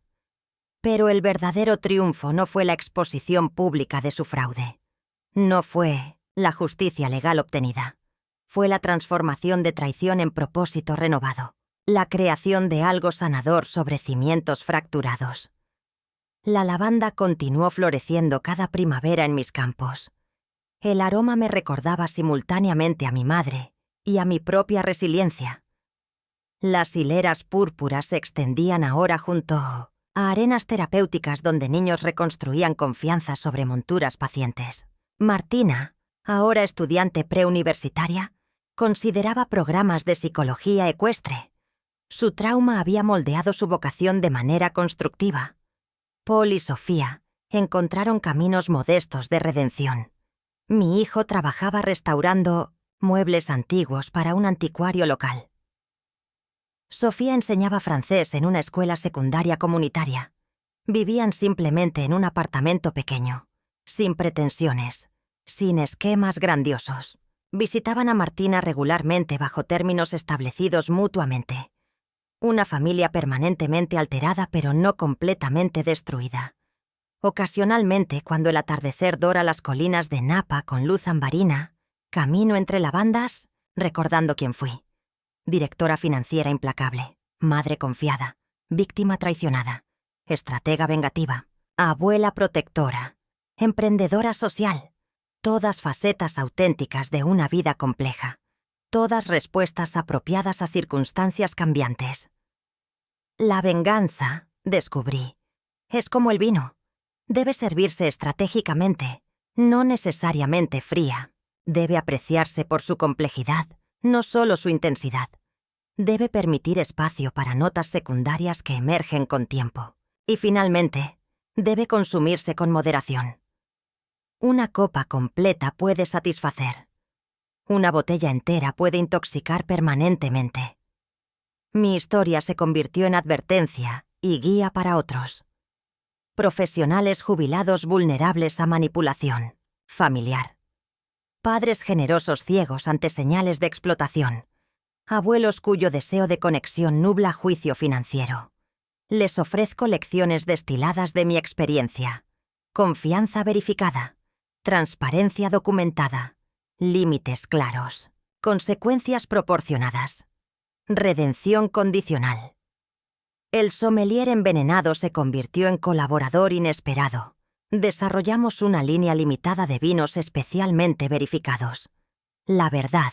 Pero el verdadero triunfo no fue la exposición pública de su fraude. No fue la justicia legal obtenida. Fue la transformación de traición en propósito renovado, la creación de algo sanador sobre cimientos fracturados. La lavanda continuó floreciendo cada primavera en mis campos. El aroma me recordaba simultáneamente a mi madre y a mi propia resiliencia. Las hileras púrpuras se extendían ahora junto a arenas terapéuticas donde niños reconstruían confianza sobre monturas pacientes. Martina, ahora estudiante preuniversitaria, consideraba programas de psicología ecuestre. Su trauma había moldeado su vocación de manera constructiva. Paul y Sofía encontraron caminos modestos de redención. Mi hijo trabajaba restaurando muebles antiguos para un anticuario local. Sofía enseñaba francés en una escuela secundaria comunitaria. Vivían simplemente en un apartamento pequeño, sin pretensiones, sin esquemas grandiosos. Visitaban a Martina regularmente bajo términos establecidos mutuamente. Una familia permanentemente alterada pero no completamente destruida. Ocasionalmente, cuando el atardecer dora las colinas de Napa con luz ambarina, camino entre lavandas, recordando quién fui. Directora financiera implacable, madre confiada, víctima traicionada, estratega vengativa, abuela protectora, emprendedora social, todas facetas auténticas de una vida compleja, todas respuestas apropiadas a circunstancias cambiantes. La venganza, descubrí, es como el vino. Debe servirse estratégicamente, no necesariamente fría. Debe apreciarse por su complejidad, no solo su intensidad. Debe permitir espacio para notas secundarias que emergen con tiempo. Y finalmente, debe consumirse con moderación. Una copa completa puede satisfacer. Una botella entera puede intoxicar permanentemente. Mi historia se convirtió en advertencia y guía para otros. Profesionales jubilados vulnerables a manipulación familiar. Padres generosos ciegos ante señales de explotación. Abuelos cuyo deseo de conexión nubla juicio financiero. Les ofrezco lecciones destiladas de mi experiencia. Confianza verificada. Transparencia documentada. Límites claros. Consecuencias proporcionadas. Redención condicional. El sommelier envenenado se convirtió en colaborador inesperado. Desarrollamos una línea limitada de vinos especialmente verificados. La verdad.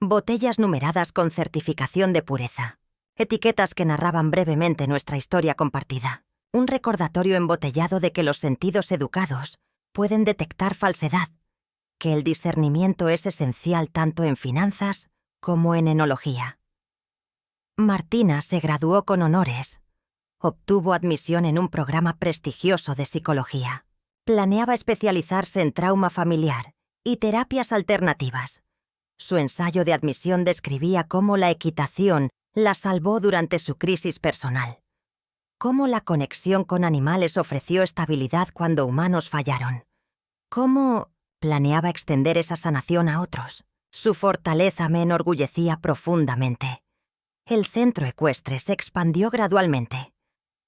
Botellas numeradas con certificación de pureza. Etiquetas que narraban brevemente nuestra historia compartida. Un recordatorio embotellado de que los sentidos educados pueden detectar falsedad, que el discernimiento es esencial tanto en finanzas como en enología. Martina se graduó con honores. Obtuvo admisión en un programa prestigioso de psicología. Planeaba especializarse en trauma familiar y terapias alternativas. Su ensayo de admisión describía cómo la equitación la salvó durante su crisis personal. Cómo la conexión con animales ofreció estabilidad cuando humanos fallaron. Cómo planeaba extender esa sanación a otros. Su fortaleza me enorgullecía profundamente. El centro ecuestre se expandió gradualmente.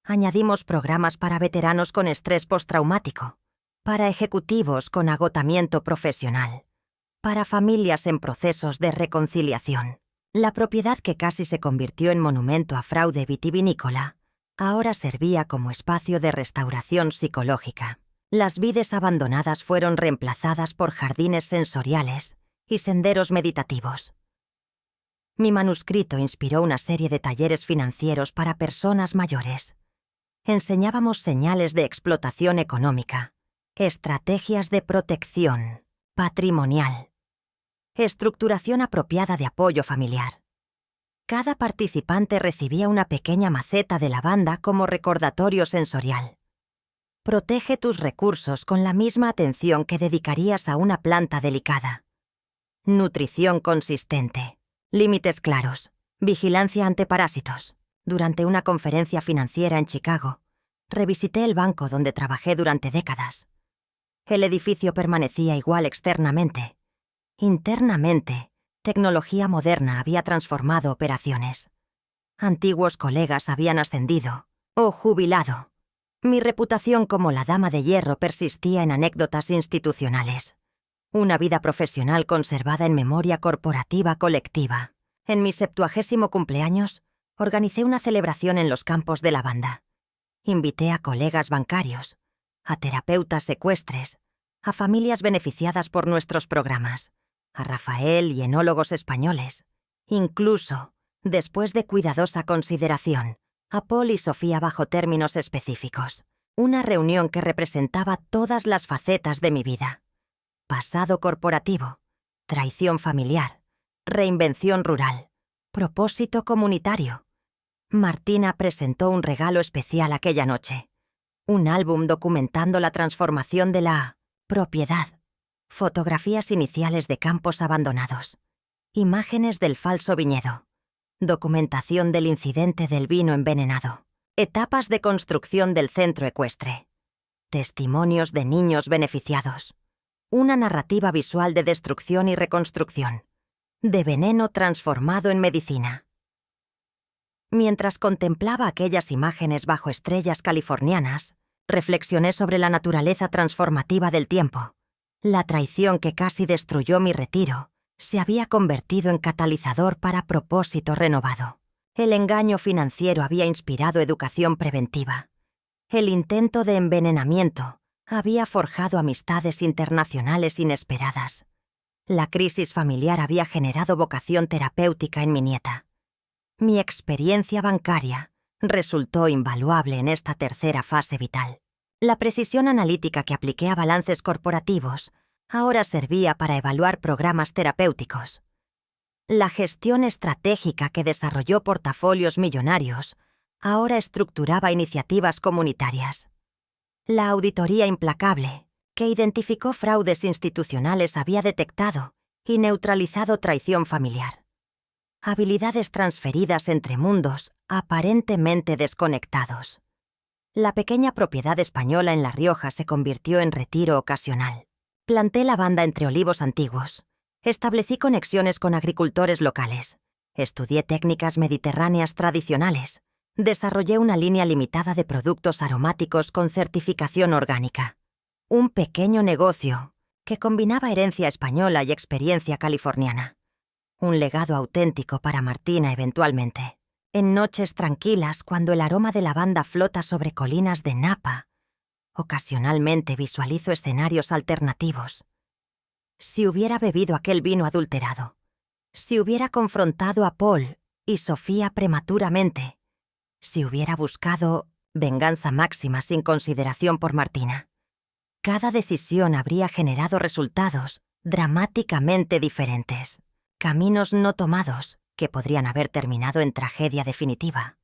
Añadimos programas para veteranos con estrés postraumático, para ejecutivos con agotamiento profesional, para familias en procesos de reconciliación. La propiedad que casi se convirtió en monumento a fraude vitivinícola ahora servía como espacio de restauración psicológica. Las vides abandonadas fueron reemplazadas por jardines sensoriales y senderos meditativos. Mi manuscrito inspiró una serie de talleres financieros para personas mayores. Enseñábamos señales de explotación económica, estrategias de protección patrimonial, estructuración apropiada de apoyo familiar. Cada participante recibía una pequeña maceta de lavanda como recordatorio sensorial. Protege tus recursos con la misma atención que dedicarías a una planta delicada. Nutrición consistente. Límites claros. Vigilancia ante parásitos. Durante una conferencia financiera en Chicago, revisité el banco donde trabajé durante décadas. El edificio permanecía igual externamente. Internamente, tecnología moderna había transformado operaciones. Antiguos colegas habían ascendido o jubilado. Mi reputación como la dama de hierro persistía en anécdotas institucionales. Una vida profesional conservada en memoria corporativa colectiva. En mi 70º cumpleaños, organicé una celebración en los campos de lavanda. Invité a colegas bancarios, a terapeutas ecuestres, a familias beneficiadas por nuestros programas, a Rafael y enólogos españoles. Incluso, después de cuidadosa consideración, a Paul y Sofía bajo términos específicos. Una reunión que representaba todas las facetas de mi vida. Pasado corporativo, traición familiar, reinvención rural, propósito comunitario. Martina presentó un regalo especial aquella noche. Un álbum documentando la transformación de la propiedad. Fotografías iniciales de campos abandonados. Imágenes del falso viñedo. Documentación del incidente del vino envenenado. Etapas de construcción del centro ecuestre. Testimonios de niños beneficiados. Una narrativa visual de destrucción y reconstrucción. De veneno transformado en medicina. Mientras contemplaba aquellas imágenes bajo estrellas californianas, reflexioné sobre la naturaleza transformativa del tiempo. La traición que casi destruyó mi retiro se había convertido en catalizador para propósito renovado. El engaño financiero había inspirado educación preventiva. El intento de envenenamiento Había forjado amistades internacionales inesperadas. La crisis familiar había generado vocación terapéutica en mi nieta. Mi experiencia bancaria resultó invaluable en esta tercera fase vital. La precisión analítica que apliqué a balances corporativos ahora servía para evaluar programas terapéuticos. La gestión estratégica que desarrolló portafolios millonarios ahora estructuraba iniciativas comunitarias. La auditoría implacable, que identificó fraudes institucionales, había detectado y neutralizado traición familiar. Habilidades transferidas entre mundos aparentemente desconectados. La pequeña propiedad española en La Rioja se convirtió en retiro ocasional. Planté lavanda entre olivos antiguos. Establecí conexiones con agricultores locales. Estudié técnicas mediterráneas tradicionales. Desarrollé una línea limitada de productos aromáticos con certificación orgánica. Un pequeño negocio que combinaba herencia española y experiencia californiana. Un legado auténtico para Martina eventualmente. En noches tranquilas, cuando el aroma de lavanda flota sobre colinas de Napa, ocasionalmente visualizo escenarios alternativos. Si hubiera bebido aquel vino adulterado, si hubiera confrontado a Paul y Sofía prematuramente, si hubiera buscado venganza máxima sin consideración por Martina, cada decisión habría generado resultados dramáticamente diferentes, caminos no tomados que podrían haber terminado en tragedia definitiva.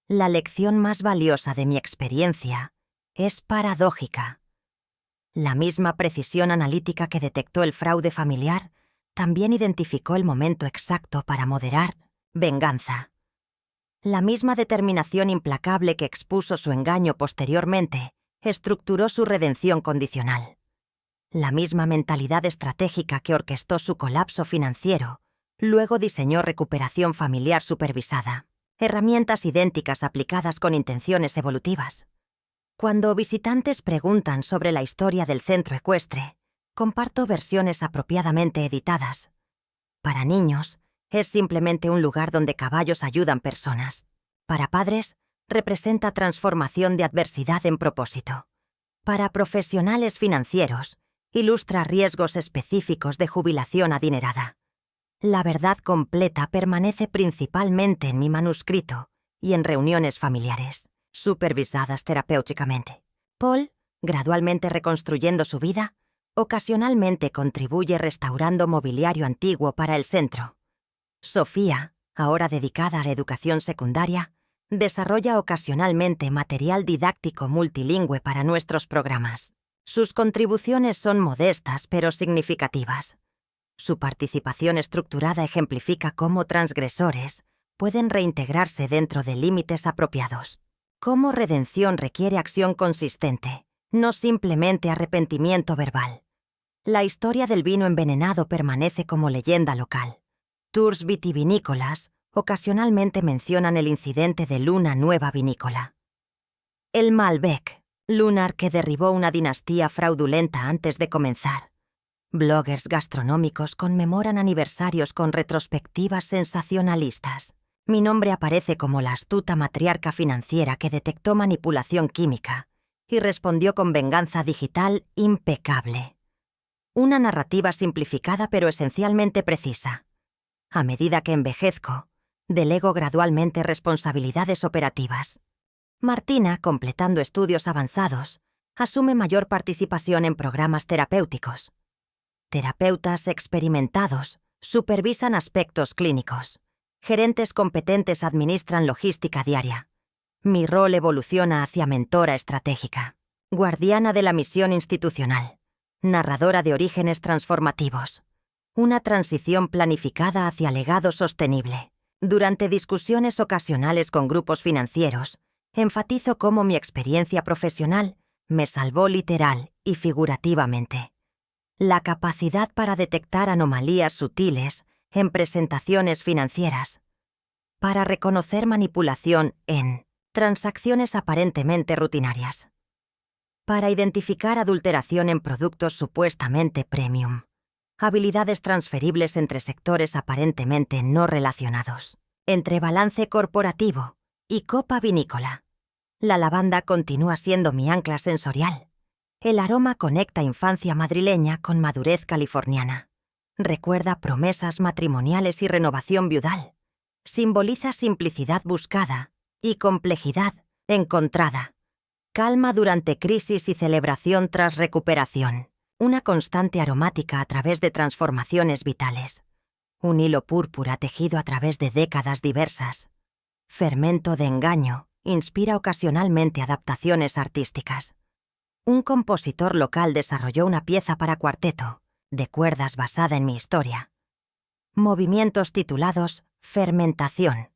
La lección más valiosa de mi experiencia es paradójica. La misma precisión analítica que detectó el fraude familiar también identificó el momento exacto para moderar venganza. La misma determinación implacable que expuso su engaño posteriormente estructuró su redención condicional. La misma mentalidad estratégica que orquestó su colapso financiero luego diseñó recuperación familiar supervisada, herramientas idénticas aplicadas con intenciones evolutivas. Cuando visitantes preguntan sobre la historia del centro ecuestre, comparto versiones apropiadamente editadas. Para niños, es simplemente un lugar donde caballos ayudan personas. Para padres, representa transformación de adversidad en propósito. Para profesionales financieros, ilustra riesgos específicos de jubilación adinerada. La verdad completa permanece principalmente en mi manuscrito y en reuniones familiares, supervisadas terapéuticamente. Paul, gradualmente reconstruyendo su vida, ocasionalmente contribuye restaurando mobiliario antiguo para el centro. Sofía, ahora dedicada a la educación secundaria, desarrolla ocasionalmente material didáctico multilingüe para nuestros programas. Sus contribuciones son modestas pero significativas. Su participación estructurada ejemplifica cómo transgresores pueden reintegrarse dentro de límites apropiados. Cómo redención requiere acción consistente, no simplemente arrepentimiento verbal. La historia del vino envenenado permanece como leyenda local. Tours vitivinícolas ocasionalmente mencionan el incidente de Luna Nueva Vinícola. El Malbec, lunar que derribó una dinastía fraudulenta antes de comenzar. Bloggers gastronómicos conmemoran aniversarios con retrospectivas sensacionalistas. Mi nombre aparece como la astuta matriarca financiera que detectó manipulación química y respondió con venganza digital impecable. Una narrativa simplificada pero esencialmente precisa. A medida que envejezco, delego gradualmente responsabilidades operativas. Martina, completando estudios avanzados, asume mayor participación en programas terapéuticos. Terapeutas experimentados supervisan aspectos clínicos. Gerentes competentes administran logística diaria. Mi rol evoluciona hacia mentora estratégica, guardiana de la misión institucional, narradora de orígenes transformativos. Una transición planificada hacia legado sostenible. Durante discusiones ocasionales con grupos financieros, enfatizo cómo mi experiencia profesional me salvó literal y figurativamente. La capacidad para detectar anomalías sutiles en presentaciones financieras, para reconocer manipulación en transacciones aparentemente rutinarias, para identificar adulteración en productos supuestamente premium, habilidades transferibles entre sectores aparentemente no relacionados, entre balance corporativo y copa vinícola. La lavanda continúa siendo mi ancla sensorial. El aroma conecta infancia madrileña con madurez californiana. Recuerda promesas matrimoniales y renovación viudal. Simboliza simplicidad buscada y complejidad encontrada. Calma durante crisis y celebración tras recuperación. Una constante aromática a través de transformaciones vitales. Un hilo púrpura tejido a través de décadas diversas. Fermento de engaño inspira ocasionalmente adaptaciones artísticas. Un compositor local desarrolló una pieza para cuarteto, de cuerdas basada en mi historia. Movimientos titulados fermentación,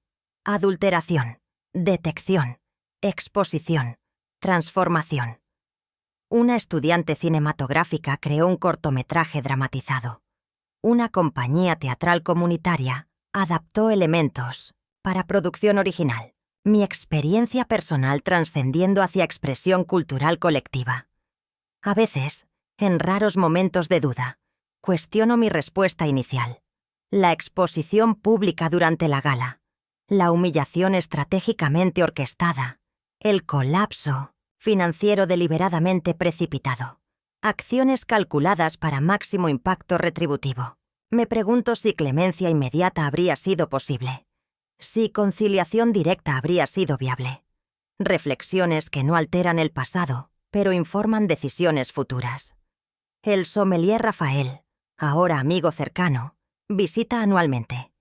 adulteración, detección, exposición, transformación. Una estudiante cinematográfica creó un cortometraje dramatizado. Una compañía teatral comunitaria adaptó elementos para producción original. Mi experiencia personal trascendiendo hacia expresión cultural colectiva. A veces, en raros momentos de duda, cuestiono mi respuesta inicial. La exposición pública durante la gala, la humillación estratégicamente orquestada, el colapso financiero deliberadamente precipitado, acciones calculadas para máximo impacto retributivo. Me pregunto si clemencia inmediata habría sido posible. Si conciliación directa habría sido viable. Reflexiones que no alteran el pasado, pero informan decisiones futuras. El sommelier Rafael, ahora amigo cercano, visita anualmente.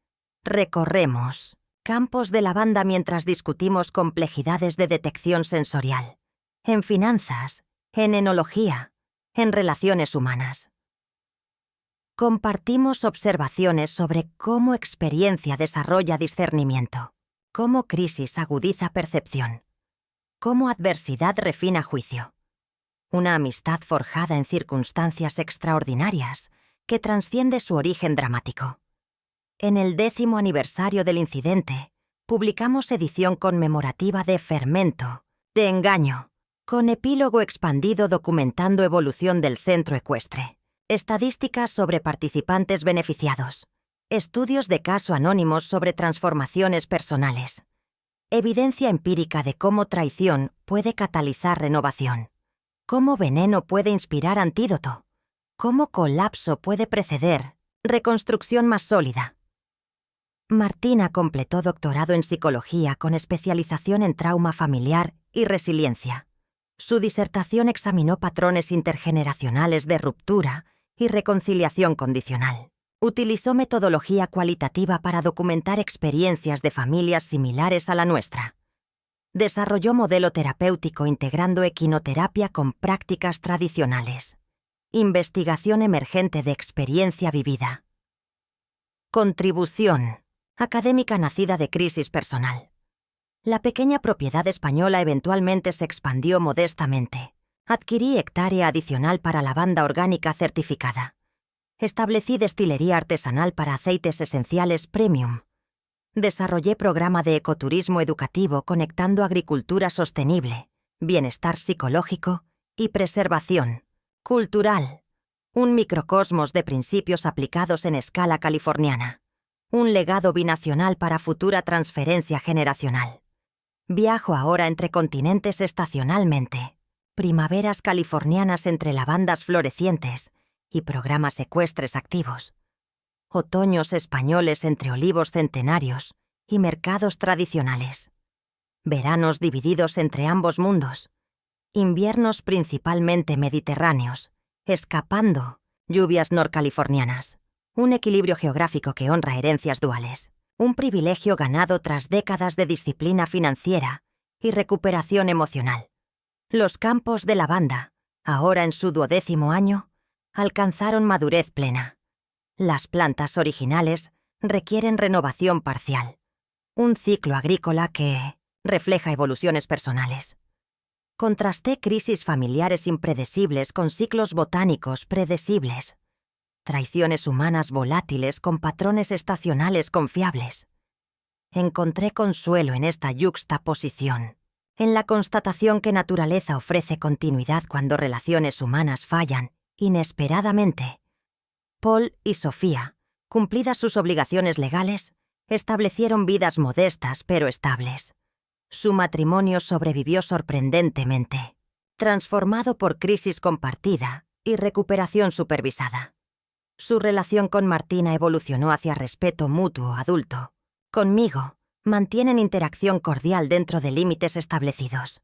Recorremos campos de lavanda mientras discutimos complejidades de detección sensorial, en finanzas, en enología, en relaciones humanas. Compartimos observaciones sobre cómo experiencia desarrolla discernimiento, cómo crisis agudiza percepción, cómo adversidad refina juicio. Una amistad forjada en circunstancias extraordinarias que trasciende su origen dramático. En el 10º aniversario del incidente, publicamos edición conmemorativa de Fermento, de Engaño, con epílogo expandido documentando evolución del centro ecuestre. Estadísticas sobre participantes beneficiados. Estudios de caso anónimos sobre transformaciones personales. Evidencia empírica de cómo traición puede catalizar renovación. Cómo veneno puede inspirar antídoto. Cómo colapso puede preceder reconstrucción más sólida. Martina completó doctorado en psicología con especialización en trauma familiar y resiliencia. Su disertación examinó patrones intergeneracionales de ruptura y reconciliación condicional. Utilizó metodología cualitativa para documentar experiencias de familias similares a la nuestra. Desarrolló modelo terapéutico integrando equinoterapia con prácticas tradicionales. Investigación emergente de experiencia vivida. Contribución académica nacida de crisis personal. La pequeña propiedad española eventualmente se expandió modestamente. Adquirí hectárea adicional para lavanda orgánica certificada. Establecí destilería artesanal para aceites esenciales premium. Desarrollé programa de ecoturismo educativo conectando agricultura sostenible, bienestar psicológico y preservación cultural. Un microcosmos de principios aplicados en escala californiana. Un legado binacional para futura transferencia generacional. Viajo ahora entre continentes estacionalmente. Primaveras californianas entre lavandas florecientes y programas ecuestres activos. Otoños españoles entre olivos centenarios y mercados tradicionales. Veranos divididos entre ambos mundos. Inviernos principalmente mediterráneos, escapando lluvias norcalifornianas. Un equilibrio geográfico que honra herencias duales. Un privilegio ganado tras décadas de disciplina financiera y recuperación emocional. Los campos de lavanda, ahora en su 12º año, alcanzaron madurez plena. Las plantas originales requieren renovación parcial. Un ciclo agrícola que refleja evoluciones personales. Contrasté crisis familiares impredecibles con ciclos botánicos predecibles. Traiciones humanas volátiles con patrones estacionales confiables. Encontré consuelo en esta yuxtaposición. En la constatación que naturaleza ofrece continuidad cuando relaciones humanas fallan, inesperadamente. Paul y Sofía, cumplidas sus obligaciones legales, establecieron vidas modestas pero estables. Su matrimonio sobrevivió sorprendentemente. transformado por crisis compartida y recuperación supervisada. Su relación con Martina evolucionó hacia respeto mutuo adulto. Conmigo, mantienen interacción cordial dentro de límites establecidos.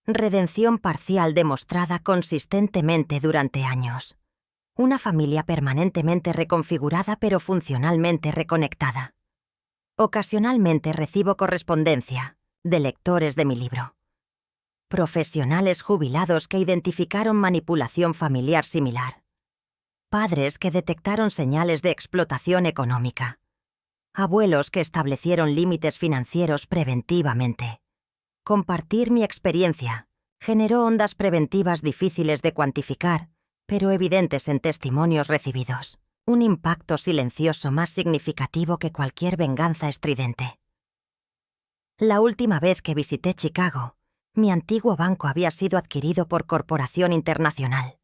Redención parcial demostrada consistentemente durante años. Una familia permanentemente reconfigurada pero funcionalmente reconectada. Ocasionalmente recibo correspondencia de lectores de mi libro. Profesionales jubilados que identificaron manipulación familiar similar. Padres que detectaron señales de explotación económica. Abuelos que establecieron límites financieros preventivamente. Compartir mi experiencia generó ondas preventivas difíciles de cuantificar, pero evidentes en testimonios recibidos. Un impacto silencioso más significativo que cualquier venganza estridente. La última vez que visité Chicago, mi antiguo banco había sido adquirido por corporación internacional.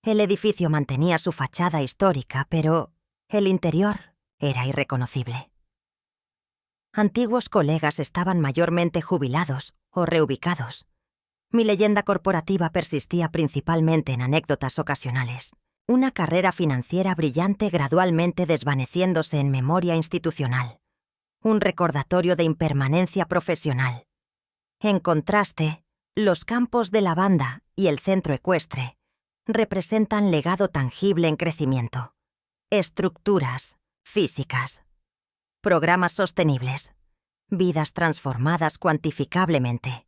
El edificio mantenía su fachada histórica, pero el interior era irreconocible. Antiguos colegas estaban mayormente jubilados o reubicados. Mi leyenda corporativa persistía principalmente en anécdotas ocasionales. Una carrera financiera brillante gradualmente desvaneciéndose en memoria institucional. Un recordatorio de impermanencia profesional. En contraste, los campos de lavanda y el centro ecuestre representan legado tangible en crecimiento. Estructuras físicas. Programas sostenibles. Vidas transformadas cuantificablemente.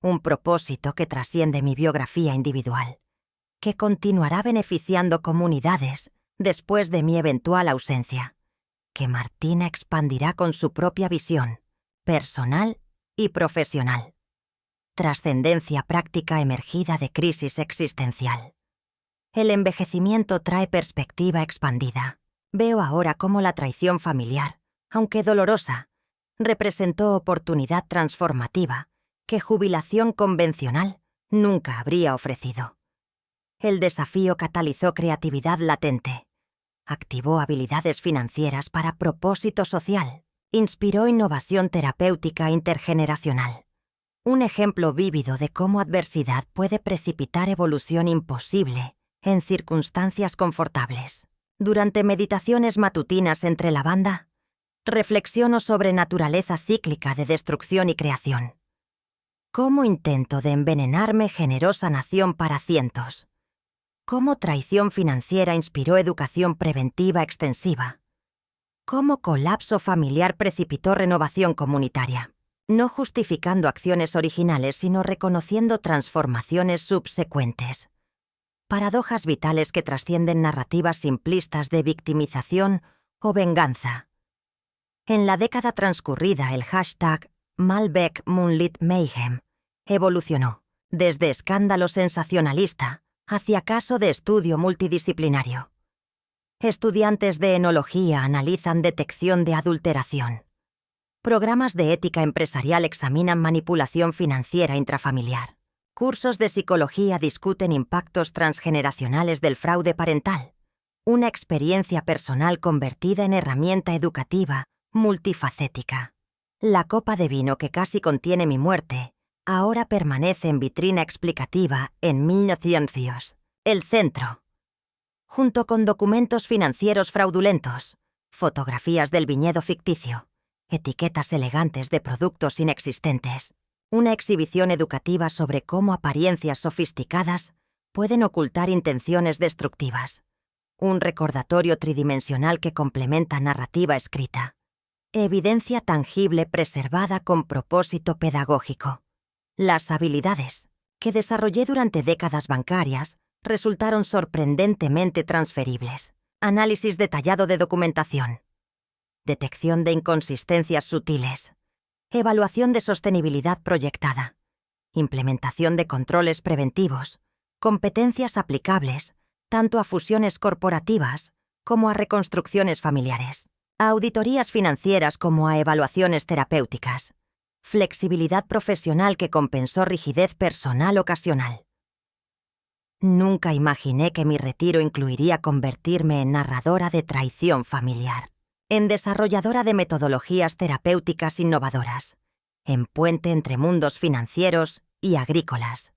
Un propósito que trasciende mi biografía individual, que continuará beneficiando comunidades después de mi eventual ausencia, que Martina expandirá con su propia visión, personal y profesional. Trascendencia práctica emergida de crisis existencial. El envejecimiento trae perspectiva expandida. Veo ahora cómo la traición familiar, aunque dolorosa, representó oportunidad transformativa que jubilación convencional nunca habría ofrecido. El desafío catalizó creatividad latente, activó habilidades financieras para propósito social, inspiró innovación terapéutica intergeneracional. Un ejemplo vívido de cómo adversidad puede precipitar evolución imposible en circunstancias confortables. Durante meditaciones matutinas entre lavanda, reflexiono sobre naturaleza cíclica de destrucción y creación. Cómo intento de envenenarme generó sanación para cientos. Cómo traición financiera inspiró educación preventiva extensiva. Cómo colapso familiar precipitó renovación comunitaria. No justificando acciones originales, sino reconociendo transformaciones subsecuentes. Paradojas vitales que trascienden narrativas simplistas de victimización o venganza. En la década transcurrida, el hashtag Malbec Moonlit Mayhem evolucionó desde escándalo sensacionalista hacia caso de estudio multidisciplinario. Estudiantes de enología analizan detección de adulteración. Programas de ética empresarial examinan manipulación financiera intrafamiliar. Cursos de psicología discuten impactos transgeneracionales del fraude parental. Una experiencia personal convertida en herramienta educativa multifacética. La copa de vino que casi contiene mi muerte ahora permanece en vitrina explicativa en 1900. El centro. Junto con documentos financieros fraudulentos, fotografías del viñedo ficticio, etiquetas elegantes de productos inexistentes, una exhibición educativa sobre cómo apariencias sofisticadas pueden ocultar intenciones destructivas, un recordatorio tridimensional que complementa narrativa escrita, evidencia tangible preservada con propósito pedagógico. Las habilidades que desarrollé durante décadas bancarias resultaron sorprendentemente transferibles. Análisis detallado de documentación. Detección de inconsistencias sutiles. Evaluación de sostenibilidad proyectada. Implementación de controles preventivos. Competencias aplicables tanto a fusiones corporativas como a reconstrucciones familiares. A auditorías financieras como a evaluaciones terapéuticas. Flexibilidad profesional que compensó rigidez personal ocasional. Nunca imaginé que mi retiro incluiría convertirme en narradora de traición familiar, en desarrolladora de metodologías terapéuticas innovadoras, en puente entre mundos financieros y agrícolas,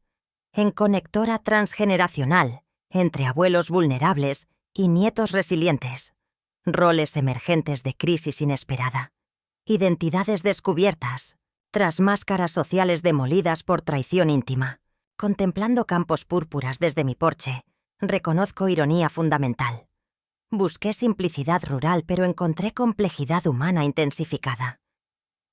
en conectora transgeneracional entre abuelos vulnerables y nietos resilientes, roles emergentes de crisis inesperada, identidades descubiertas, tras máscaras sociales demolidas por traición íntima. Contemplando campos púrpuras desde mi porche, reconozco ironía fundamental. Busqué simplicidad rural, pero encontré complejidad humana intensificada.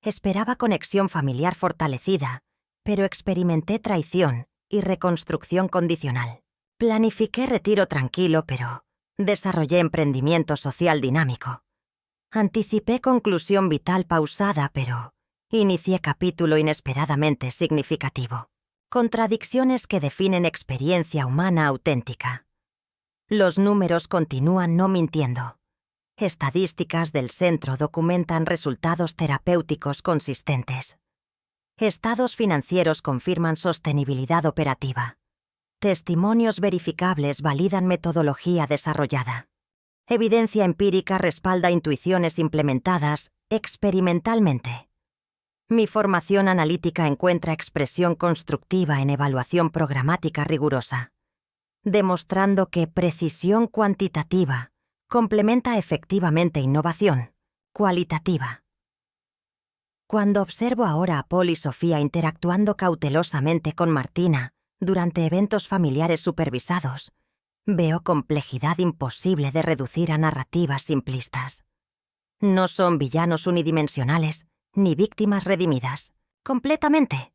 Esperaba conexión familiar fortalecida, pero experimenté traición y reconstrucción condicional. Planifiqué retiro tranquilo, pero desarrollé emprendimiento social dinámico. Anticipé conclusión vital pausada, pero inicié capítulo inesperadamente significativo. Contradicciones que definen experiencia humana auténtica. Los números continúan no mintiendo. Estadísticas del centro documentan resultados terapéuticos consistentes. Estados financieros confirman sostenibilidad operativa. Testimonios verificables validan metodología desarrollada. Evidencia empírica respalda intuiciones implementadas experimentalmente. Mi formación analítica encuentra expresión constructiva en evaluación programática rigurosa, demostrando que precisión cuantitativa complementa efectivamente innovación cualitativa. Cuando observo ahora a Paul y Sofía interactuando cautelosamente con Martina durante eventos familiares supervisados, veo complejidad imposible de reducir a narrativas simplistas. No son villanos unidimensionales ni víctimas redimidas. Completamente.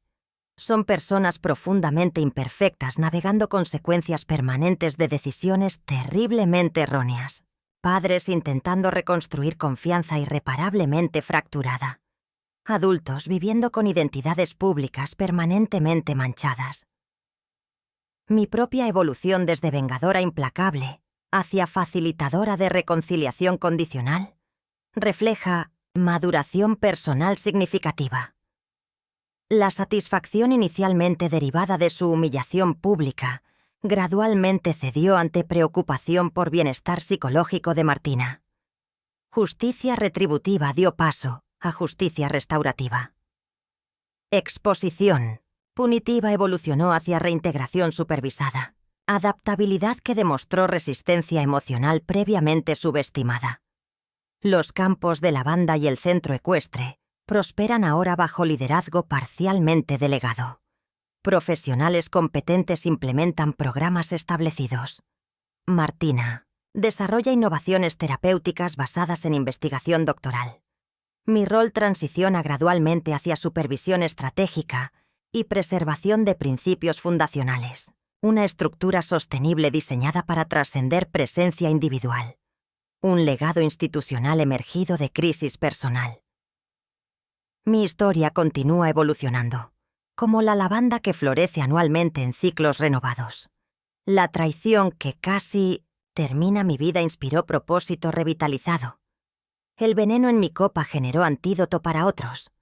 Son personas profundamente imperfectas navegando consecuencias permanentes de decisiones terriblemente erróneas. Padres intentando reconstruir confianza irreparablemente fracturada. Adultos viviendo con identidades públicas permanentemente manchadas. Mi propia evolución desde vengadora implacable hacia facilitadora de reconciliación condicional refleja maduración personal significativa. La satisfacción inicialmente derivada de su humillación pública gradualmente cedió ante preocupación por bienestar psicológico de Martina. Justicia retributiva dio paso a justicia restaurativa. Exposición punitiva evolucionó hacia reintegración supervisada. Adaptabilidad que demostró resistencia emocional previamente subestimada. Los campos de la banda y el centro ecuestre prosperan ahora bajo liderazgo parcialmente delegado. Profesionales competentes implementan programas establecidos. Martina desarrolla innovaciones terapéuticas basadas en investigación doctoral. Mi rol transiciona gradualmente hacia supervisión estratégica y preservación de principios fundacionales. Una estructura sostenible diseñada para trascender presencia individual. Un legado institucional emergido de crisis personal. Mi historia continúa evolucionando, como la lavanda que florece anualmente en ciclos renovados. La traición que casi termina mi vida inspiró propósito revitalizado. El veneno en mi copa generó antídoto para otros.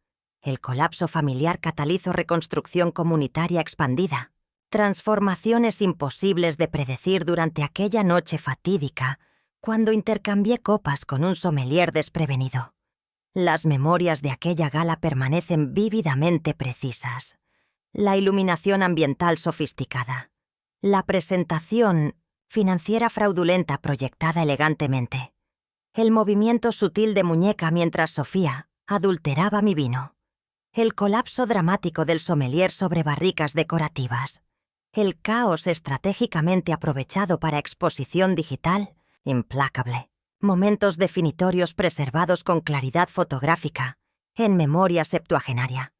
El colapso familiar catalizó reconstrucción comunitaria expandida. Transformaciones imposibles de predecir durante aquella noche fatídica cuando intercambié copas con un sommelier desprevenido. Las memorias de aquella gala permanecen vívidamente precisas. La iluminación ambiental sofisticada. La presentación financiera fraudulenta proyectada elegantemente. El movimiento sutil de muñeca mientras Sofía adulteraba mi vino. El colapso dramático del sommelier sobre barricas decorativas. El caos estratégicamente aprovechado para exposición digital implacable. Momentos definitorios preservados con claridad fotográfica, en memoria septuagenaria.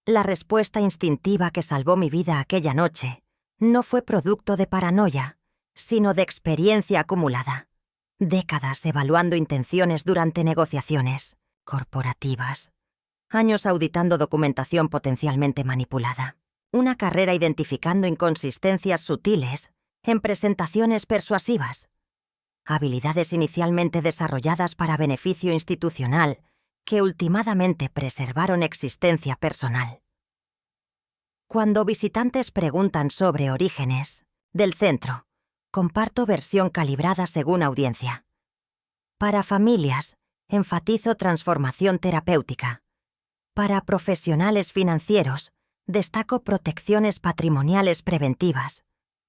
La respuesta instintiva que salvó mi vida aquella noche no fue producto de paranoia, sino de experiencia acumulada. Décadas evaluando intenciones durante negociaciones corporativas. Años auditando documentación potencialmente manipulada. Una carrera identificando inconsistencias sutiles en presentaciones persuasivas. Habilidades inicialmente desarrolladas para beneficio institucional que ultimadamente preservaron existencia personal. Cuando visitantes preguntan sobre orígenes del centro, comparto versión calibrada según audiencia. Para familias, enfatizo transformación terapéutica. Para profesionales financieros, Destaco protecciones patrimoniales preventivas.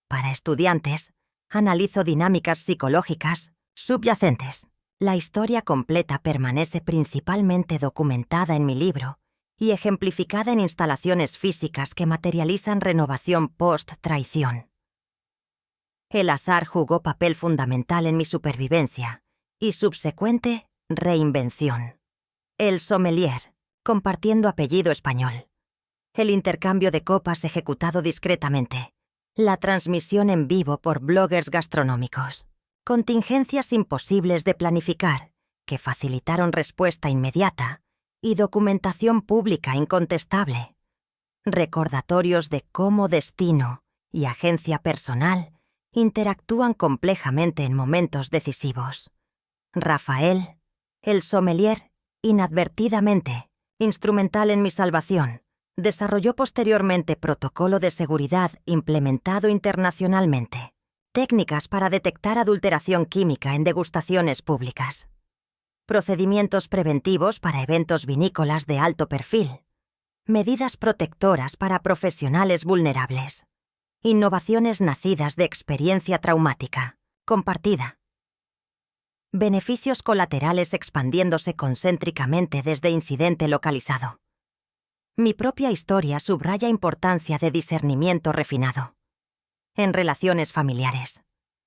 Para estudiantes, analizo dinámicas psicológicas subyacentes. La historia completa permanece principalmente documentada en mi libro y ejemplificada en instalaciones físicas que materializan renovación post-traición. El azar jugó papel fundamental en mi supervivencia y subsecuente reinvención. El sommelier, compartiendo apellido español. El intercambio de copas ejecutado discretamente. La transmisión en vivo por bloggers gastronómicos. Contingencias imposibles de planificar, que facilitaron respuesta inmediata y documentación pública incontestable. Recordatorios de cómo destino y agencia personal interactúan complejamente en momentos decisivos. Rafael, el sommelier, inadvertidamente, instrumental en mi salvación, desarrolló posteriormente protocolo de seguridad implementado internacionalmente. Técnicas para detectar adulteración química en degustaciones públicas. Procedimientos preventivos para eventos vinícolas de alto perfil. Medidas protectoras para profesionales vulnerables. Innovaciones nacidas de experiencia traumática, compartida. Beneficios colaterales expandiéndose concéntricamente desde incidente localizado. Mi propia historia subraya importancia de discernimiento refinado. En relaciones familiares,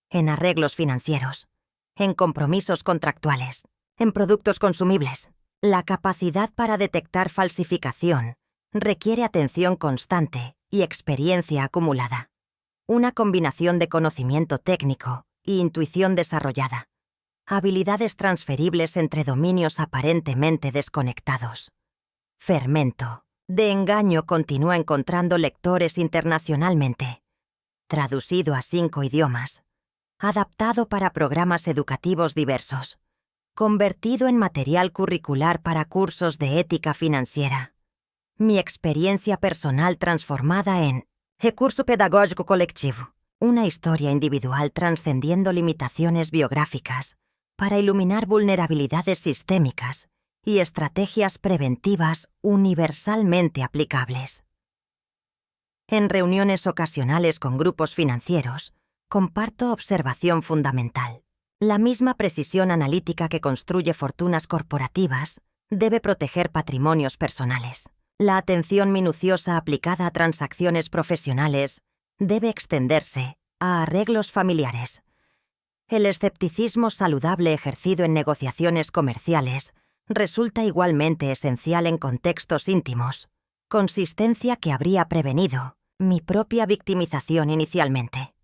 en arreglos financieros, en compromisos contractuales, en productos consumibles. La capacidad para detectar falsificación requiere atención constante y experiencia acumulada. Una combinación de conocimiento técnico y intuición desarrollada. Habilidades transferibles entre dominios aparentemente desconectados. Fermento de engaño continúa encontrando lectores internacionalmente. Traducido a 5 idiomas, adaptado para programas educativos diversos, convertido en material curricular para cursos de ética financiera. Mi experiencia personal transformada en recurso pedagógico colectivo, una historia individual trascendiendo limitaciones biográficas para iluminar vulnerabilidades sistémicas y estrategias preventivas universalmente aplicables. En reuniones ocasionales con grupos financieros, comparto observación fundamental. La misma precisión analítica que construye fortunas corporativas debe proteger patrimonios personales. La atención minuciosa aplicada a transacciones profesionales debe extenderse a arreglos familiares. El escepticismo saludable ejercido en negociaciones comerciales resulta igualmente esencial en contextos íntimos. Consistencia que habría prevenido mi propia victimización inicialmente.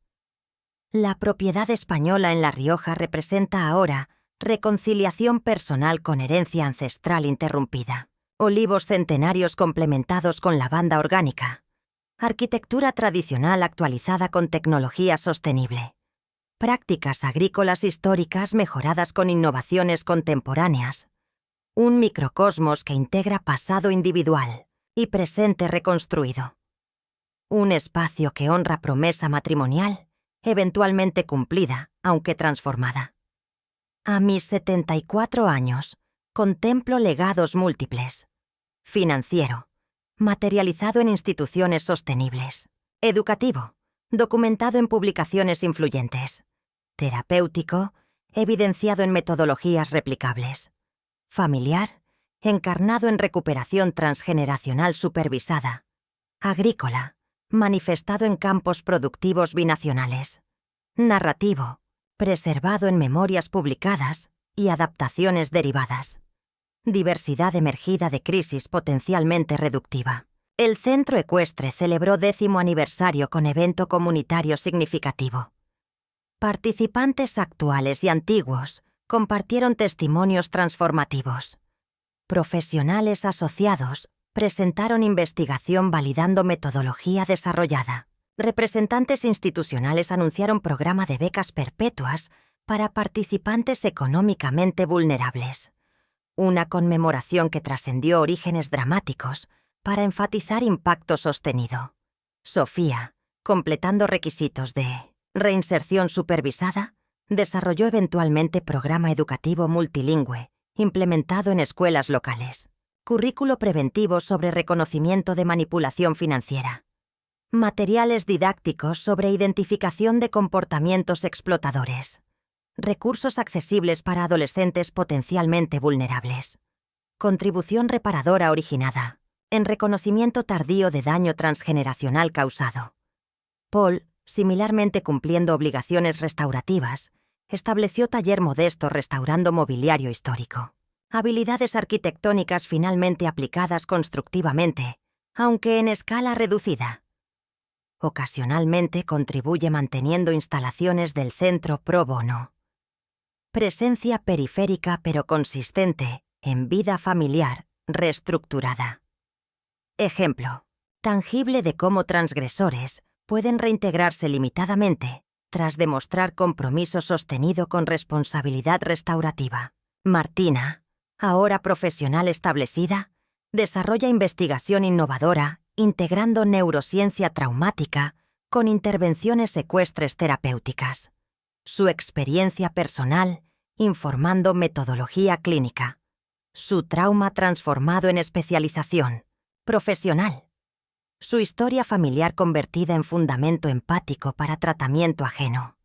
La propiedad española en La Rioja representa ahora reconciliación personal con herencia ancestral interrumpida, olivos centenarios complementados con lavanda orgánica, arquitectura tradicional actualizada con tecnología sostenible, prácticas agrícolas históricas mejoradas con innovaciones contemporáneas, un microcosmos que integra pasado individual y presente reconstruido. Un espacio que honra promesa matrimonial, eventualmente cumplida, aunque transformada. A mis 74 años, contemplo legados múltiples. Financiero, materializado en instituciones sostenibles. Educativo, documentado en publicaciones influyentes. Terapéutico, evidenciado en metodologías replicables. Familiar, encarnado en recuperación transgeneracional supervisada. Agrícola, manifestado en campos productivos binacionales. Narrativo, preservado en memorias publicadas y adaptaciones derivadas. Diversidad emergida de crisis potencialmente reductiva. El Centro Ecuestre celebró 10º aniversario con evento comunitario significativo. Participantes actuales y antiguos compartieron testimonios transformativos. Profesionales asociados presentaron investigación validando metodología desarrollada. Representantes institucionales anunciaron programa de becas perpetuas para participantes económicamente vulnerables. Una conmemoración que trascendió orígenes dramáticos para enfatizar impacto sostenido. Sofía, completando requisitos de reinserción supervisada, desarrolló eventualmente programa educativo multilingüe, implementado en escuelas locales. Currículo preventivo sobre reconocimiento de manipulación financiera. Materiales didácticos sobre identificación de comportamientos explotadores. Recursos accesibles para adolescentes potencialmente vulnerables. Contribución reparadora originada. En reconocimiento tardío de daño transgeneracional causado. Paul, similarmente cumpliendo obligaciones restaurativas, estableció taller modesto restaurando mobiliario histórico. Habilidades arquitectónicas finalmente aplicadas constructivamente, aunque en escala reducida. Ocasionalmente contribuye manteniendo instalaciones del centro pro bono. Presencia periférica pero consistente en vida familiar reestructurada. Ejemplo tangible de cómo transgresores pueden reintegrarse limitadamente tras demostrar compromiso sostenido con responsabilidad restaurativa. Martina, ahora profesional establecida, desarrolla investigación innovadora integrando neurociencia traumática con intervenciones ecuestres terapéuticas. Su experiencia personal informando metodología clínica. Su trauma transformado en especialización profesional. Su historia familiar convertida en fundamento empático para tratamiento ajeno,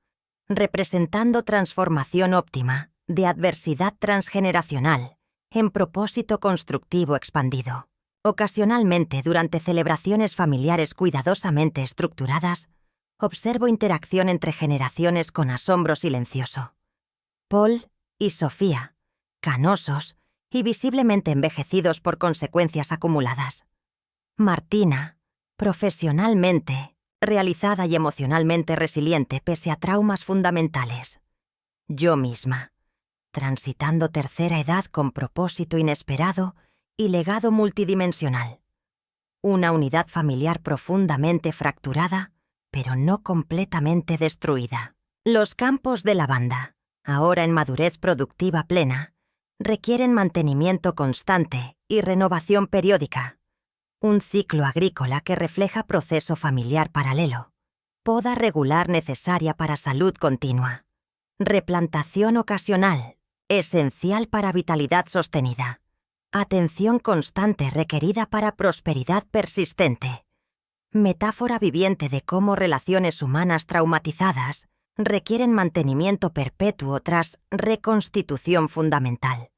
representando transformación óptima de adversidad transgeneracional en propósito constructivo expandido. Ocasionalmente, durante celebraciones familiares cuidadosamente estructuradas, observo interacción entre generaciones con asombro silencioso. Paul y Sofía, canosos y visiblemente envejecidos por consecuencias acumuladas. Martina, profesionalmente, realizada y emocionalmente resiliente pese a traumas fundamentales. Yo misma, transitando tercera edad con propósito inesperado y legado multidimensional. Una unidad familiar profundamente fracturada, pero no completamente destruida. Los campos de lavanda, ahora en madurez productiva plena, requieren mantenimiento constante y renovación periódica. Un ciclo agrícola que refleja proceso familiar paralelo. Poda regular necesaria para salud continua. Replantación ocasional, esencial para vitalidad sostenida. Atención constante requerida para prosperidad persistente. Metáfora viviente de cómo relaciones humanas traumatizadas requieren mantenimiento perpetuo tras reconstitución fundamental.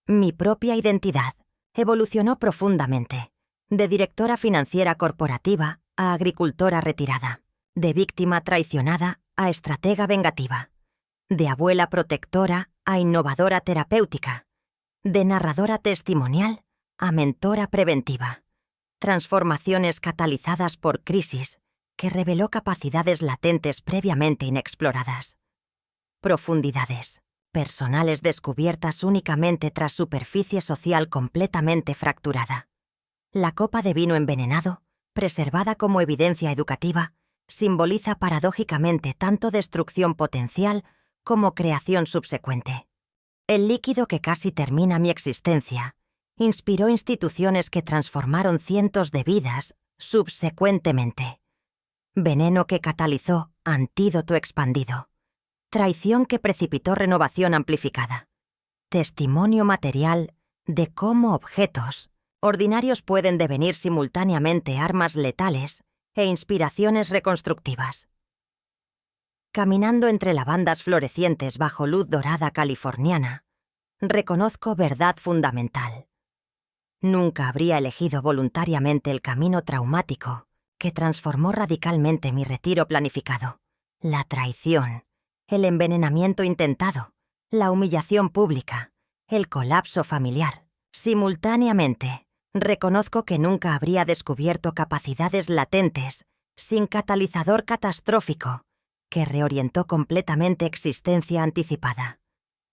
Mi propia identidad evolucionó profundamente, de directora financiera corporativa a agricultora retirada, de víctima traicionada a estratega vengativa, de abuela protectora a innovadora terapéutica, de narradora testimonial a mentora preventiva. Transformaciones catalizadas por crisis que reveló capacidades latentes previamente inexploradas. Profundidades personales descubiertas únicamente tras superficie social completamente fracturada. La copa de vino envenenado, preservada como evidencia educativa, simboliza paradójicamente tanto destrucción potencial como creación subsecuente. El líquido que casi termina mi existencia inspiró instituciones que transformaron cientos de vidas subsecuentemente. Veneno que catalizó antídoto expandido. Traición que precipitó renovación amplificada. Testimonio material de cómo objetos ordinarios pueden devenir simultáneamente armas letales e inspiraciones reconstructivas. Caminando entre lavandas florecientes bajo luz dorada californiana, reconozco verdad fundamental. Nunca habría elegido voluntariamente el camino traumático que transformó radicalmente mi retiro planificado. La traición, el envenenamiento intentado, la humillación pública, el colapso familiar. Simultáneamente, reconozco que nunca habría descubierto capacidades latentes, sin catalizador catastrófico, que reorientó completamente existencia anticipada.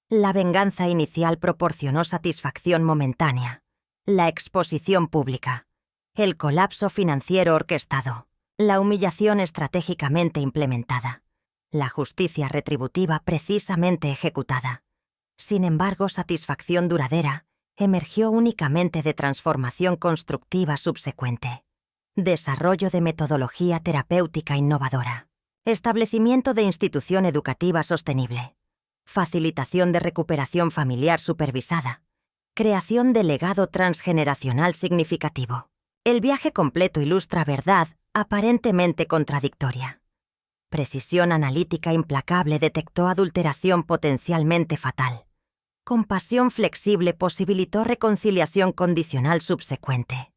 La venganza inicial proporcionó satisfacción momentánea. La exposición pública, el colapso financiero orquestado, la humillación estratégicamente implementada, la justicia retributiva precisamente ejecutada. Sin embargo, satisfacción duradera emergió únicamente de transformación constructiva subsecuente. Desarrollo de metodología terapéutica innovadora. Establecimiento de institución educativa sostenible. Facilitación de recuperación familiar supervisada. Creación de legado transgeneracional significativo. El viaje completo ilustra verdad aparentemente contradictoria. Precisión analítica implacable detectó adulteración potencialmente fatal. Compasión flexible posibilitó reconciliación condicional subsecuente.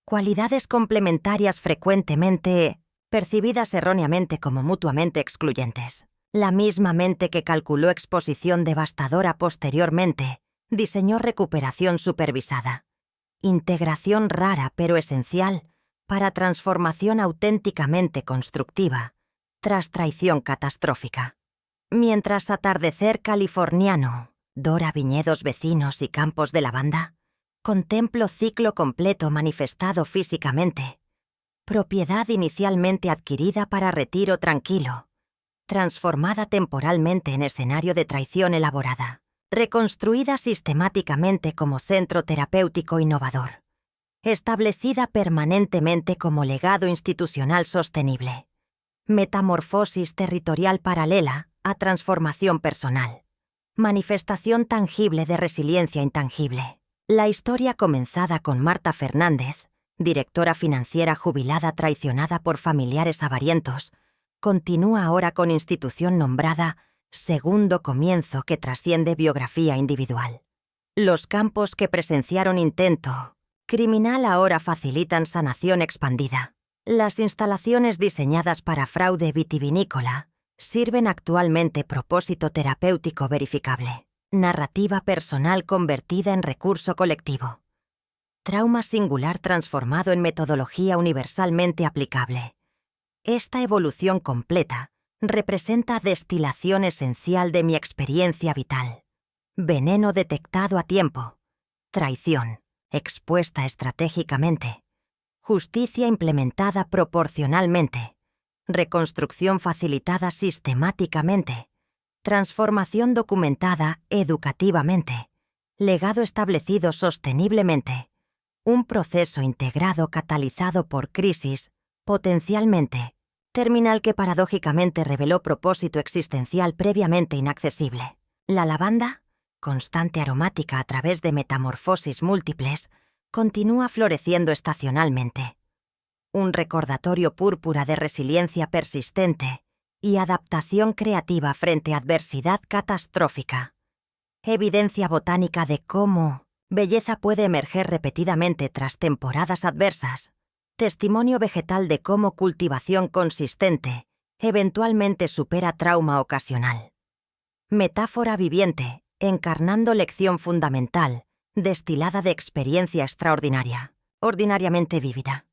Cualidades complementarias frecuentemente percibidas erróneamente como mutuamente excluyentes. La misma mente que calculó exposición devastadora posteriormente diseñó recuperación supervisada. Integración rara pero esencial para transformación auténticamente constructiva tras traición catastrófica. Mientras atardecer californiano dora viñedos vecinos y campos de lavanda, contemplo ciclo completo manifestado físicamente. Propiedad inicialmente adquirida para retiro tranquilo, transformada temporalmente en escenario de traición elaborada, reconstruida sistemáticamente como centro terapéutico innovador, establecida permanentemente como legado institucional sostenible, metamorfosis territorial paralela a transformación personal, manifestación tangible de resiliencia intangible. La historia comenzada con Marta Fernández, directora financiera jubilada traicionada por familiares avarientos, continúa ahora con institución nombrada Segundo Comienzo que trasciende biografía individual. Los campos que presenciaron intento criminal ahora facilitan sanación expandida. Las instalaciones diseñadas para fraude vitivinícola sirven actualmente propósito terapéutico verificable. Narrativa personal convertida en recurso colectivo. Trauma singular transformado en metodología universalmente aplicable. Esta evolución completa representa destilación esencial de mi experiencia vital. Veneno detectado a tiempo. Traición, expuesta estratégicamente. Justicia implementada proporcionalmente. Reconstrucción facilitada sistemáticamente. Transformación documentada educativamente. Legado establecido sosteniblemente. Un proceso integrado catalizado por crisis, potencialmente, terminal que paradójicamente reveló propósito existencial previamente inaccesible. La lavanda, constante aromática a través de metamorfosis múltiples, continúa floreciendo estacionalmente. Un recordatorio púrpura de resiliencia persistente y adaptación creativa frente a adversidad catastrófica. Evidencia botánica de cómo belleza puede emerger repetidamente tras temporadas adversas. Testimonio vegetal de cómo cultivación consistente eventualmente supera trauma ocasional. Metáfora viviente, encarnando lección fundamental, destilada de experiencia extraordinaria, ordinariamente vívida.